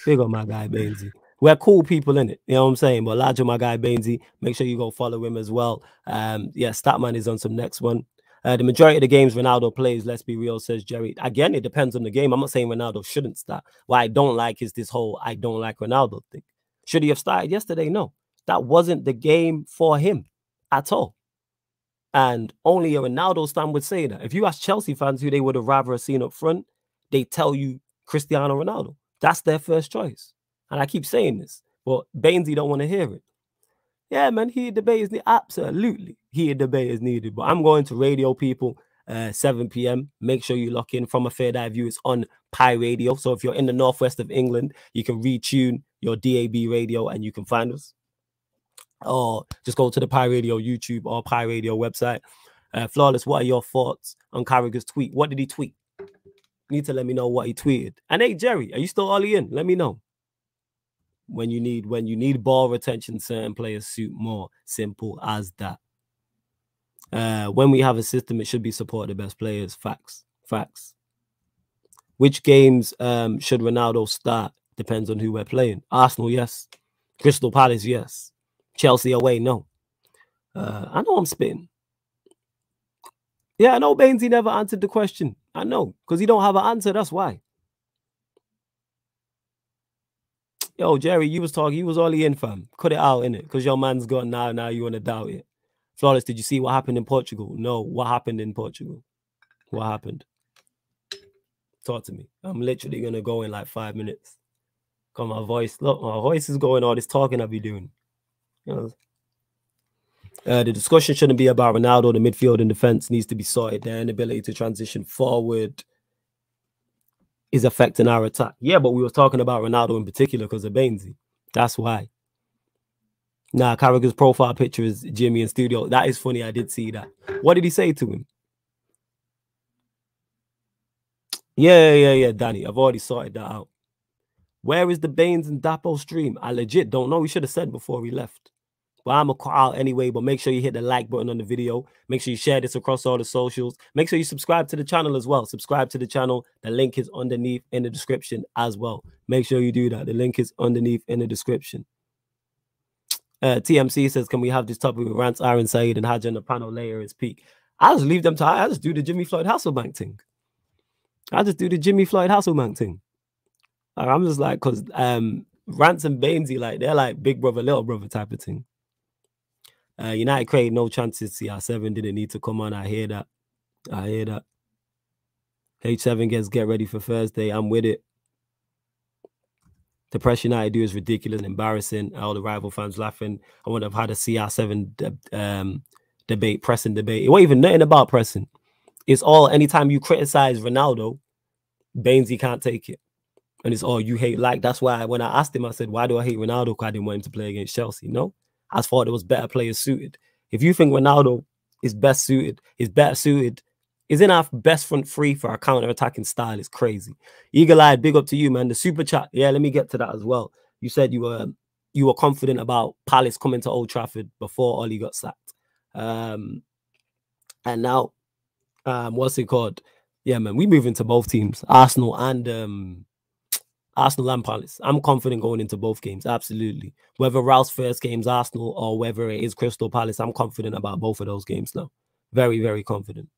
Big up my guy, Bainesy. We're cool people, innit? You know what I'm saying? But large up my guy, Bainesy. Make sure you go follow him as well. Statman is on some next one. The majority of the games Ronaldo plays, let's be real, says Jerry. Again, it depends on the game. I'm not saying Ronaldo shouldn't start. What I don't like is this whole I don't like Ronaldo thing. Should he have started yesterday? No. That wasn't the game for him at all. And only a Ronaldo stan would say that. If you ask Chelsea fans who they would have rather seen up front, they tell you Cristiano Ronaldo. That's their first choice. And I keep saying this, but Bainesy don't want to hear it. Yeah, man, heated debate is needed. Absolutely. Heated debate is needed. But I'm going to radio people 7 p.m. Make sure you lock in. From a Third Eye View. It's on Pi Radio. So if you're in the northwest of England, you can retune your DAB radio and you can find us. Or just go to the Pi Radio YouTube or Pi Radio website. Flawless, what are your thoughts on Carragher's tweet? What did he tweet? You need to let me know what he tweeted. And hey, Jerry, are you still all in? Let me know. When you need ball retention, certain players suit more. Simple as that. When we have a system, it should be support the best players. Facts. Which games should Ronaldo start? Depends on who we're playing. Arsenal, yes. Crystal Palace, yes. Chelsea away, no. I know I'm spitting. Yeah, I know Bainesy never answered the question. I know, because he don't have an answer. That's why. Yo, Jerry, you was talking. You was all in, fam. Cut it out, innit? Because your man's gone now. Now you want to doubt it. Flawless, did you see what happened in Portugal? No. What happened in Portugal? What happened? Talk to me. I'm literally going to go in like 5 minutes. Come, my voice. Look, my voice is going. All this talking I be doing. You know. The discussion shouldn't be about Ronaldo. The midfield and defense needs to be sorted. Their inability to transition forward is affecting our attack. Yeah, but we were talking about Ronaldo in particular because of Bainesy. That's why. Nah, Carragher's profile picture is Jimmy in studio. That is funny. I did see that. What did he say to him? Yeah, Danny. I've already sorted that out. Where is the Baines and Dapo stream? I legit don't know. We should have said before we left. But I'm going to call out anyway. But make sure you hit the like button on the video. Make sure you share this across all the socials. Make sure you subscribe to the channel as well. Subscribe to the channel. The link is underneath in the description as well. Make sure you do that. The link is underneath in the description. TMC says, can we have this topic with Rance, Aaron Said, and Hajj on the panel later is peak? I just leave them to, I just do the Jimmy Floyd Hasselbank thing. I just do the Jimmy Floyd Hasselbank thing. Like, I'm just like, because Rance and Bainesy, like, they're like big brother, little brother type of thing. United created no chances. CR7 didn't need to come on. I hear that. H7 gets get ready for Thursday. I'm with it. The press United do is ridiculous and embarrassing. All the rival fans laughing. I would have had a CR7 debate, pressing debate. It wasn't even nothing about pressing. It's all, anytime you criticize Ronaldo, Bainesy can't take it. And it's all you hate. Like, that's why when I asked him, I said, why do I hate Ronaldo? Because I didn't want him to play against Chelsea. No, I thought there was better players suited. If you think Ronaldo is best suited, is in our best front three for our counter-attacking style, is crazy. Eagle-eyed, big up to you, man. The super chat. Yeah, let me get to that as well. You said you were confident about Palace coming to Old Trafford before Ollie got sacked. And now, what's it called? Yeah, man, we move into both teams, Arsenal and Palace. I'm confident going into both games, absolutely. Whether Ralph's first game's Arsenal or whether it is Crystal Palace, I'm confident about both of those games now. Very, very confident.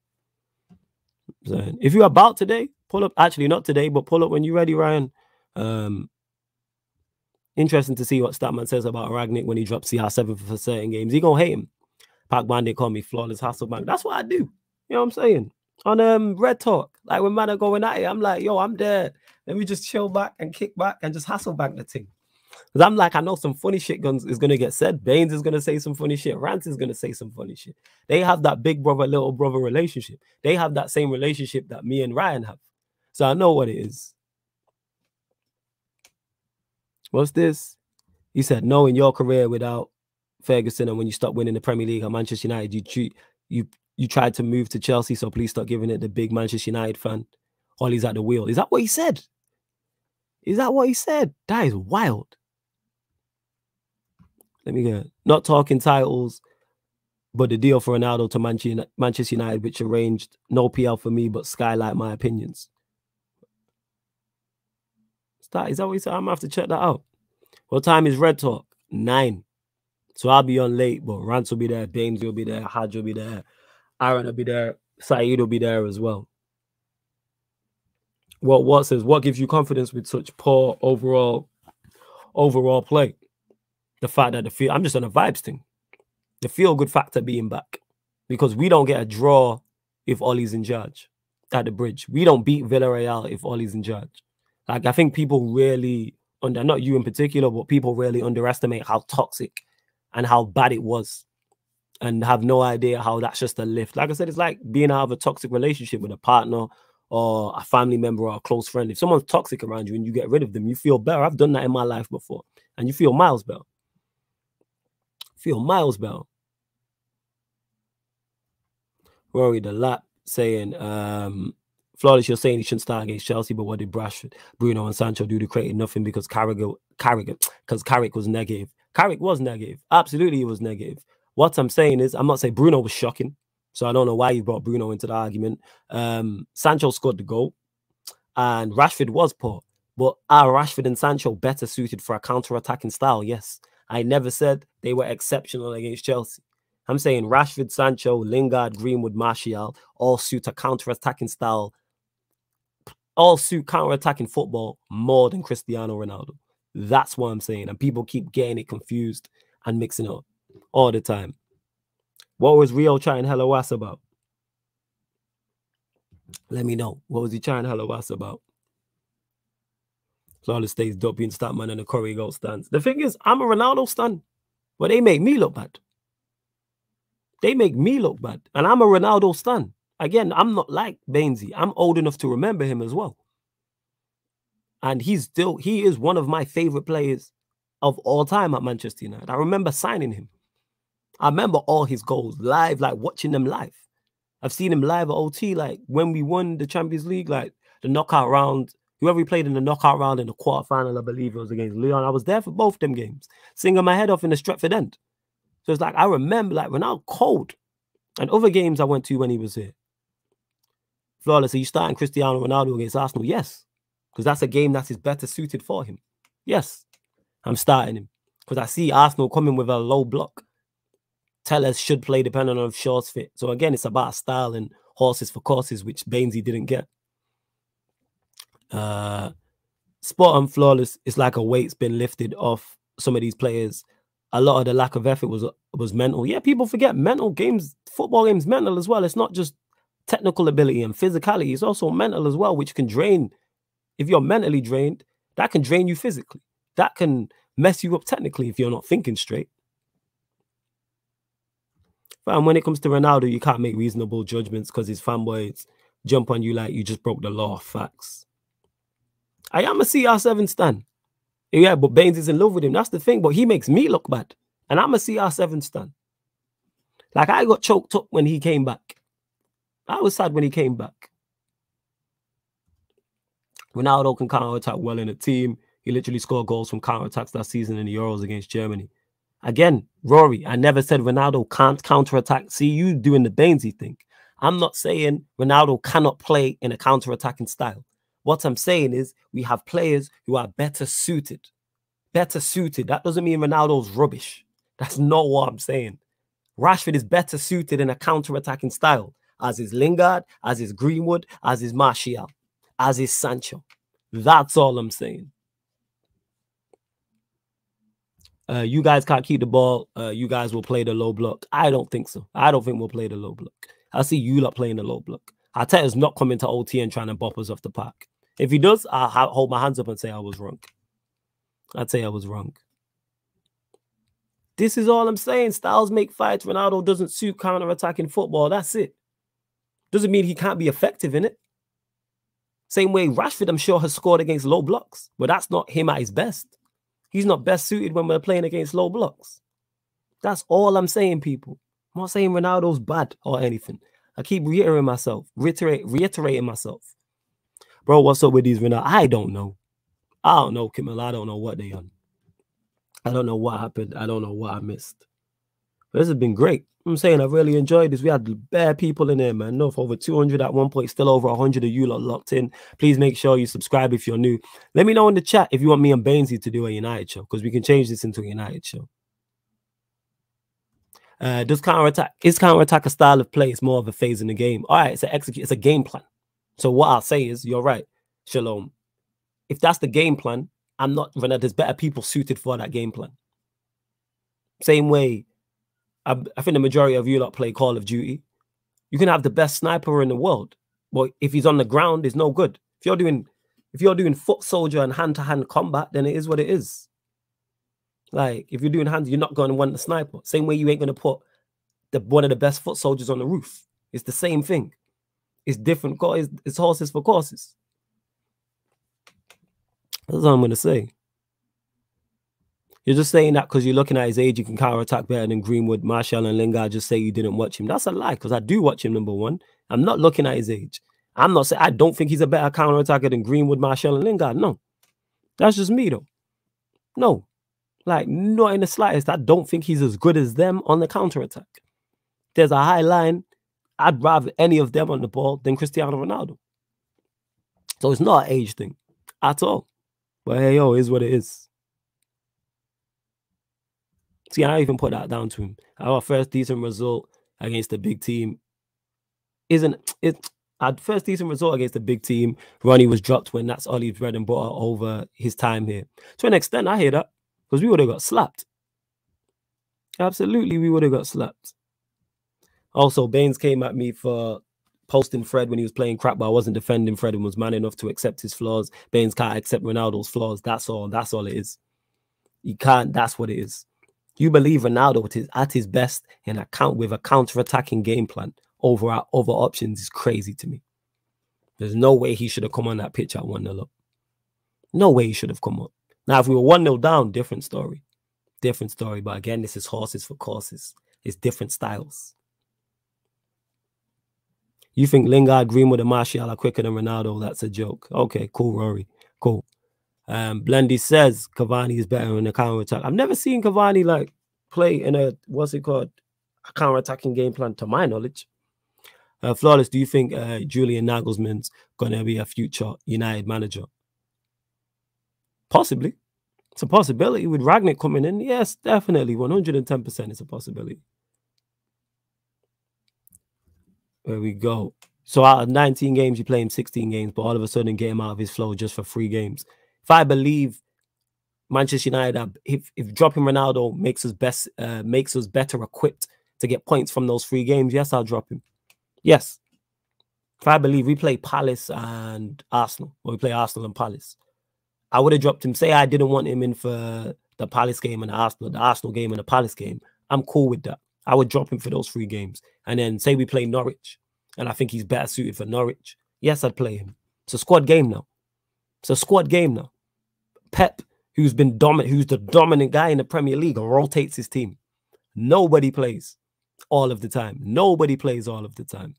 So if you're about today, pull up. Actually, not today, but pull up when you're ready, Ryan. Interesting to see what Statman says about Rangnick when he drops CR7 for certain games. He gonna hate him. Pac Bandit call me Flawless Hasselbank. That's what I do. You know what I'm saying? On Red Talk, like when man are going at it, I'm like, yo, I'm there. Let me just chill back and kick back and just Hasselbank the thing. Because I'm like, I know some funny shit is going to get said. Baines is going to say some funny shit. Rance is going to say some funny shit. They have that big brother, little brother relationship. They have that same relationship that me and Ryan have. So I know what it is. What's this? He said, no, in your career without Ferguson and when you stop winning the Premier League at Manchester United, you tried to move to Chelsea, so please stop giving it the big Manchester United fan. Ollie's at the wheel. Is that what he said? Is that what he said? That is wild. Let me get not talking titles, but the deal for Ronaldo to Manchester United, which arranged no PL for me, but skylight my opinions. Is that what he said? I'm gonna have to check that out. What time is Red Talk? 9. So I'll be on late, but Rance will be there, Baines will be there, Hajj will be there, Aaron will be there, Saeed will be there as well. What says, what gives you confidence with such poor overall play? The fact that I'm just on a vibes thing. The feel-good factor being back. Because we don't get a draw if Ollie's in charge at the Bridge. We don't beat Villarreal if Ollie's in charge. Like, I think people really, not you in particular, but people really underestimate how toxic and how bad it was, and have no idea how that's just a lift. Like I said, it's like being out of a toxic relationship with a partner or a family member or a close friend. If someone's toxic around you and you get rid of them, you feel better. I've done that in my life before, and you feel miles better. Feel miles better. Rory the Lap saying, Flawless, you're saying he shouldn't start against Chelsea, but what did Bruno and Sancho do to create nothing because Carrick was negative? Carrick was negative. Absolutely, he was negative. What I'm saying is, I'm not saying Bruno was shocking, so I don't know why you brought Bruno into the argument. Sancho scored the goal, and Rashford was poor. But are Rashford and Sancho better suited for a counter-attacking style? Yes. I never said they were exceptional against Chelsea. I'm saying Rashford, Sancho, Lingard, Greenwood, Martial all suit a counter-attacking style, all suit counter-attacking football more than Cristiano Ronaldo. That's what I'm saying. And people keep getting it confused and mixing up all the time. What was Rio trying hella was about? Let me know. What was he trying hella was about? Flawless stays dopey and Statman and the Curry goal stands. The thing is, I'm a Ronaldo stan, but they make me look bad. They make me look bad. And I'm a Ronaldo stan. Again, I'm not like Bainesy. I'm old enough to remember him as well. And he is one of my favorite players of all time at Manchester United. I remember signing him. I remember all his goals live, like watching them live. I've seen him live at OT, like when we won the Champions League, like the knockout round. Whoever he played in the knockout round in the quarterfinal, I believe it was against Lyon. I was there for both them games, singing my head off in the Stretford end. So it's like, I remember, like, Ronaldo cold. And other games I went to when he was here. Flawless, are you starting Cristiano Ronaldo against Arsenal? Yes. Because that's a game that is better suited for him. Yes. I'm starting him. Because I see Arsenal coming with a low block. Tellers should play depending on if Shaw's fit. So again, it's about style and horses for courses, which Bainesy didn't get. Spot on, Flawless. It's like a weight's been lifted off some of these players. A lot of the lack of effort was mental. Yeah, people forget mental games, football games mental as well. It's not just technical ability and physicality. It's also mental as well, which can drain. If you're mentally drained, that can drain you physically. That can mess you up technically if you're not thinking straight. And when it comes to Ronaldo, you can't make reasonable judgments because his fanboys jump on you like you just broke the law of facts. I am a CR7 stan. Yeah, but Baines is in love with him. That's the thing. But he makes me look bad. And I'm a CR7 stan. Like, I got choked up when he came back. I was sad when he came back. Ronaldo can counter-attack well in a team. He literally scored goals from counter-attacks last season in the Euros against Germany. Again, Rory, I never said Ronaldo can't counter-attack. See, you doing the Bainesy thing. I'm not saying Ronaldo cannot play in a counter-attacking style. What I'm saying is we have players who are better suited. Better suited. That doesn't mean Ronaldo's rubbish. That's not what I'm saying. Rashford is better suited in a counter-attacking style, as is Lingard, as is Greenwood, as is Martial, as is Sancho. That's all I'm saying. You guys can't keep the ball. You guys will play the low block. I don't think so. I don't think we'll play the low block. I see you lot playing the low block. Arteta's not coming to OT and trying to bop us off the park. If he does, I'll hold my hands up and say I was wrong. I'd say I was wrong. This is all I'm saying. Styles make fights. Ronaldo doesn't suit counter-attacking football. That's it. Doesn't mean he can't be effective in it. Same way Rashford, I'm sure, has scored against low blocks. But that's not him at his best. He's not best suited when we're playing against low blocks. That's all I'm saying, people. I'm not saying Ronaldo's bad or anything. I keep reiterating myself. Bro, what's up with these Ronaldo? I don't know. I don't know, Kimmel. I don't know what they on. I don't know what happened. I don't know what I missed. But this has been great. I'm saying I've really enjoyed this. We had bare people in there, man. Enough, over 200 at one point, still over 100 of you lot locked in. Please make sure you subscribe if you're new. Let me know in the chat if you want me and Bainesy to do a United show, because we can change this into a United show. Is counter-attack a style of play? It's more of a phase in the game. All right, it's a game plan. So what I'll say is, you're right, Shalom. If that's the game plan, there's better people suited for that game plan. Same way, I think the majority of you lot play Call of Duty. You can have the best sniper in the world, but if he's on the ground, it's no good. If you're doing foot soldier and hand-to-hand combat, then it is what it is. Like, if you're doing hands, you're not going to want the sniper. Same way you ain't going to put one of the best foot soldiers on the roof. It's the same thing. It's different. It's horses for courses. That's what I'm going to say. You're just saying that because you're looking at his age, you can counter-attack better than Greenwood, Martial, and Lingard. Just say you didn't watch him. That's a lie, because I do watch him, number one. I'm not looking at his age. I'm not saying I don't think he's a better counter-attacker than Greenwood, Martial, and Lingard. No. That's just me, though. No. Like, not in the slightest. I don't think he's as good as them on the counter-attack. There's a high line. I'd rather any of them on the ball than Cristiano Ronaldo. So it's not an age thing at all. But hey, yo, it is what it is. See, I even put that down to him. Our first decent result against a big team isn't it? Our first decent result against a big team, Ronnie was dropped when that's Ollie's bread and butter over his time here. To an extent, I hear that, because we would have got slapped. Absolutely, we would have got slapped. Also, Baines came at me for posting Fred when he was playing crap, but I wasn't defending Fred and was man enough to accept his flaws. Baines can't accept Ronaldo's flaws. That's all. That's all it is. You can't. That's what it is. You believe Ronaldo at his best in with a counter-attacking game plan over options is crazy to me. There's no way he should have come on that pitch at 1-0 up. No way he should have come on. Now, if we were 1-0 down, different story. Different story. But again, this is horses for courses. It's different styles. You think Lingard, Greenwood, and Martial are quicker than Ronaldo? That's a joke. Okay, cool, Rory. Cool. Blendy says Cavani is better in a counter-attack. I've never seen Cavani like play in a, what's it called, a counter-attacking game plan to my knowledge. Flawless, do you think Julian Nagelsmann's going to be a future United manager? Possibly. It's a possibility with Rangnick coming in. Yes, definitely. 110% is a possibility. There we go. So out of 19 games, you play him 16 games, but all of a sudden get him out of his flow just for 3 games. If I believe Manchester United, if dropping Ronaldo makes us better equipped to get points from those 3 games, yes, I'll drop him. Yes. If I believe we play Palace and Arsenal, or we play Arsenal and Palace, I would have dropped him. Say I didn't want him in for the Palace game and the Arsenal game and the Palace game. I'm cool with that. I would drop him for those 3 games. And then say we play Norwich, and I think he's better suited for Norwich. Yes, I'd play him. It's a squad game now. It's a squad game now. Pep, who's the dominant guy in the Premier League, rotates his team. Nobody plays all of the time. Nobody plays all of the time.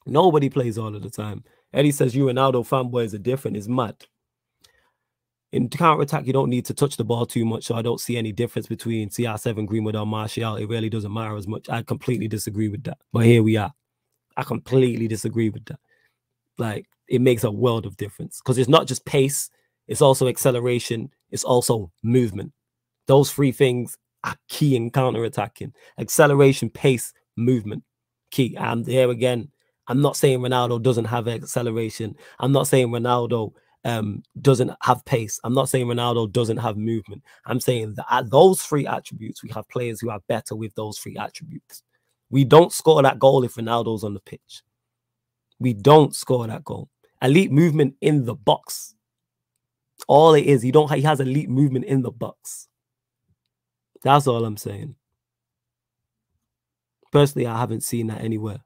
Nobody plays all of the time. Eddie says you Ronaldo fanboys are different. It's mad. In counter-attack, you don't need to touch the ball too much, so I don't see any difference between CR7, Greenwood, or Martial. It really doesn't matter as much. I completely disagree with that. But here we are. I completely disagree with that. Like, it makes a world of difference. Because it's not just pace. It's also acceleration. It's also movement. Those 3 things are key in counter-attacking. Acceleration, pace, movement. Key. And there again, I'm not saying Ronaldo doesn't have acceleration. I'm not saying Ronaldo doesn't have pace. I'm not saying Ronaldo doesn't have movement. I'm saying that at those 3 attributes, we have players who are better with those 3 attributes. We don't score that goal if Ronaldo's on the pitch. We don't score that goal. Elite movement in the box. All it is, he has elite movement in the box. That's all I'm saying. Personally, I haven't seen that anywhere.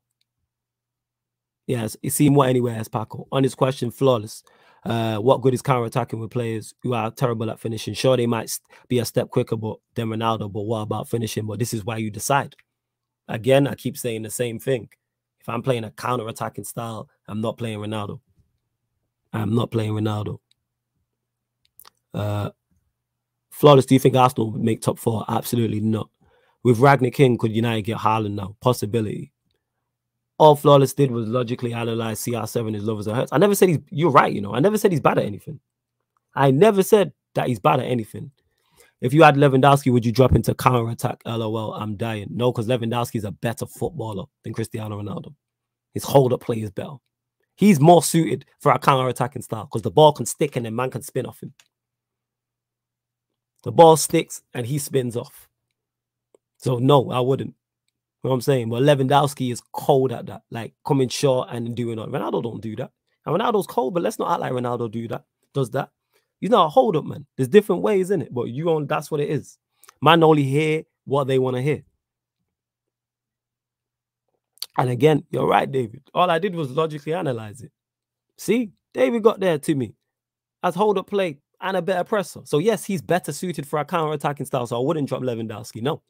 Yes, it's seen what anywhere as Paco. On his question, Flawless. What good is counter-attacking with players who are terrible at finishing? Sure, they might be a step quicker than Ronaldo, but what about finishing? But this is why you decide. Again, I keep saying the same thing. If I'm playing a counter-attacking style, I'm not playing Ronaldo. I'm not playing Ronaldo. Flawless, do you think Arsenal would make top 4? Absolutely not. With Rangnick King, could United get Haaland now? Possibility. All Flawless did was logically analyze CR7 as lovers and hurts. I never said you're right, you know. I never said he's bad at anything. I never said that he's bad at anything. If you had Lewandowski, would you drop into counter-attack? LOL, I'm dying. No, because Lewandowski is a better footballer than Cristiano Ronaldo. His hold-up play is better. He's more suited for a counter-attacking style because the ball can stick and then man can spin off him. The ball sticks and he spins off. So no, I wouldn't. You know what I'm saying? Well, Lewandowski is cold at that, like coming short and doing all. Ronaldo don't do that. And Ronaldo's cold, but let's not act like Ronaldo does that. He's not a hold up, man. There's different ways in it, but that's what it is. Man only hear what they want to hear. And again, you're right, David. All I did was logically analyze it. See, David got there to me as hold up play and a better presser. So yes, he's better suited for a counter-attacking style. So I wouldn't drop Lewandowski, no.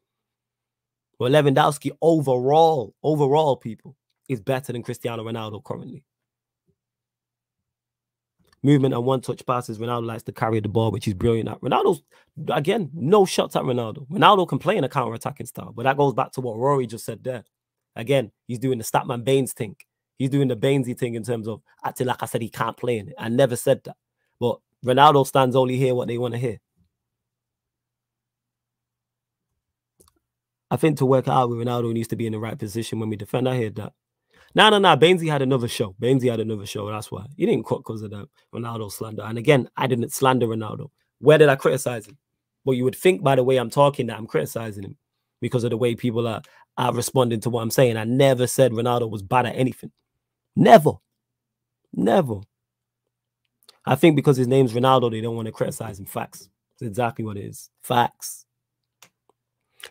But Lewandowski overall, people, is better than Cristiano Ronaldo currently. Movement and one-touch passes. Ronaldo likes to carry the ball, which is brilliant at. Ronaldo's, again, no shots at Ronaldo. Ronaldo can play in a counter-attacking style, but that goes back to what Rory just said there. Again, he's doing the Statman Baines thing. He's doing the Bainesy thing in terms of acting like I said he can't play in it. I never said that. But Ronaldo stands only hear what they want to hear. I think to work out with Ronaldo needs to be in the right position when we defend. I heard that. No. Bainesy had another show. That's why. He didn't cut because of that Ronaldo slander. And again, I didn't slander Ronaldo. Where did I criticize him? But you would think by the way I'm talking that I'm criticizing him because of the way people are responding to what I'm saying. I never said Ronaldo was bad at anything. Never. I think because his name's Ronaldo, they don't want to criticize him. Facts. That's exactly what it is. Facts.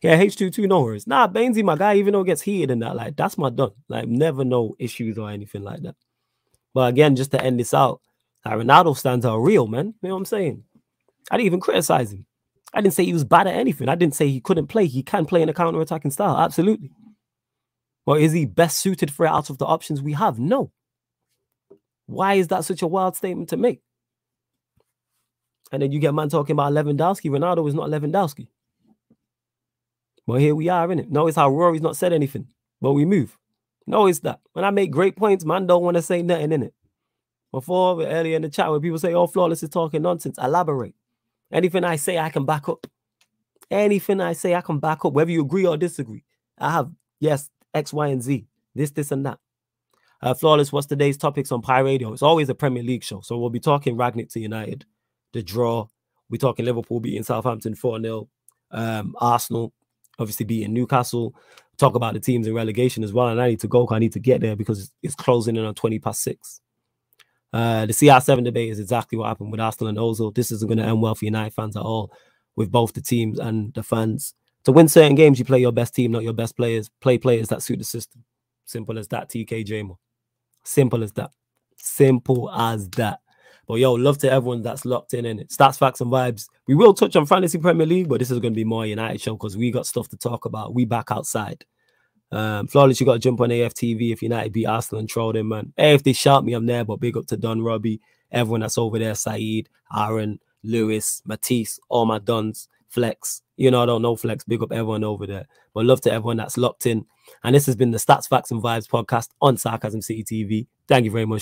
Yeah, H22, no worries. Nah, Bainesy, my guy, even though it gets heated and that, like, that's my done. Like, never no issues or anything like that. But again, just to end this out, Ronaldo stands out real, man. You know what I'm saying? I didn't even criticize him. I didn't say he was bad at anything. I didn't say he couldn't play. He can play in a counter-attacking style. Absolutely. But is he best suited for it out of the options we have? No. Why is that such a wild statement to make? And then you get man talking about Lewandowski. Ronaldo is not Lewandowski. Well, here we are, innit? Notice how Rory's not said anything, but we move. Notice that. When I make great points, man don't want to say nothing, innit? Before, earlier in the chat, where people say, oh, Flawless is talking nonsense, elaborate. Anything I say, I can back up. Anything I say, I can back up, whether you agree or disagree. I have, yes, X, Y, and Z. This, and that. Flawless, what's today's topics on Pi Radio? It's always a Premier League show. So we'll be talking Rangnick to United, the draw. We're talking Liverpool beating Southampton 4-0. Arsenal obviously beating Newcastle. Talk about the teams in relegation as well. And I need to go because I need to get there because it's closing in on 6:20. The CR7 debate is exactly what happened with Arsenal and Ozil. This isn't going to end well for United fans at all, with both the teams and the fans. To win certain games, you play your best team, not your best players. Play players that suit the system. Simple as that, TK Jamo. Simple as that. Simple as that. But yo, love to everyone that's locked in it. Stats, facts, and vibes. We will touch on Fantasy Premier League, but this is going to be more United show because we got stuff to talk about. We back outside. Flawless, you got to jump on AFTV if United beat Arsenal and troll them, man. Hey, if they shout me, I'm there, but big up to Don Robbie, everyone that's over there, Saeed, Aaron, Lewis, Matisse, all my Dons, Flex. You know, I don't know Flex. Big up everyone over there. But love to everyone that's locked in. And this has been the Stats, Facts, and Vibes podcast on Sarcasm City TV. Thank you very much.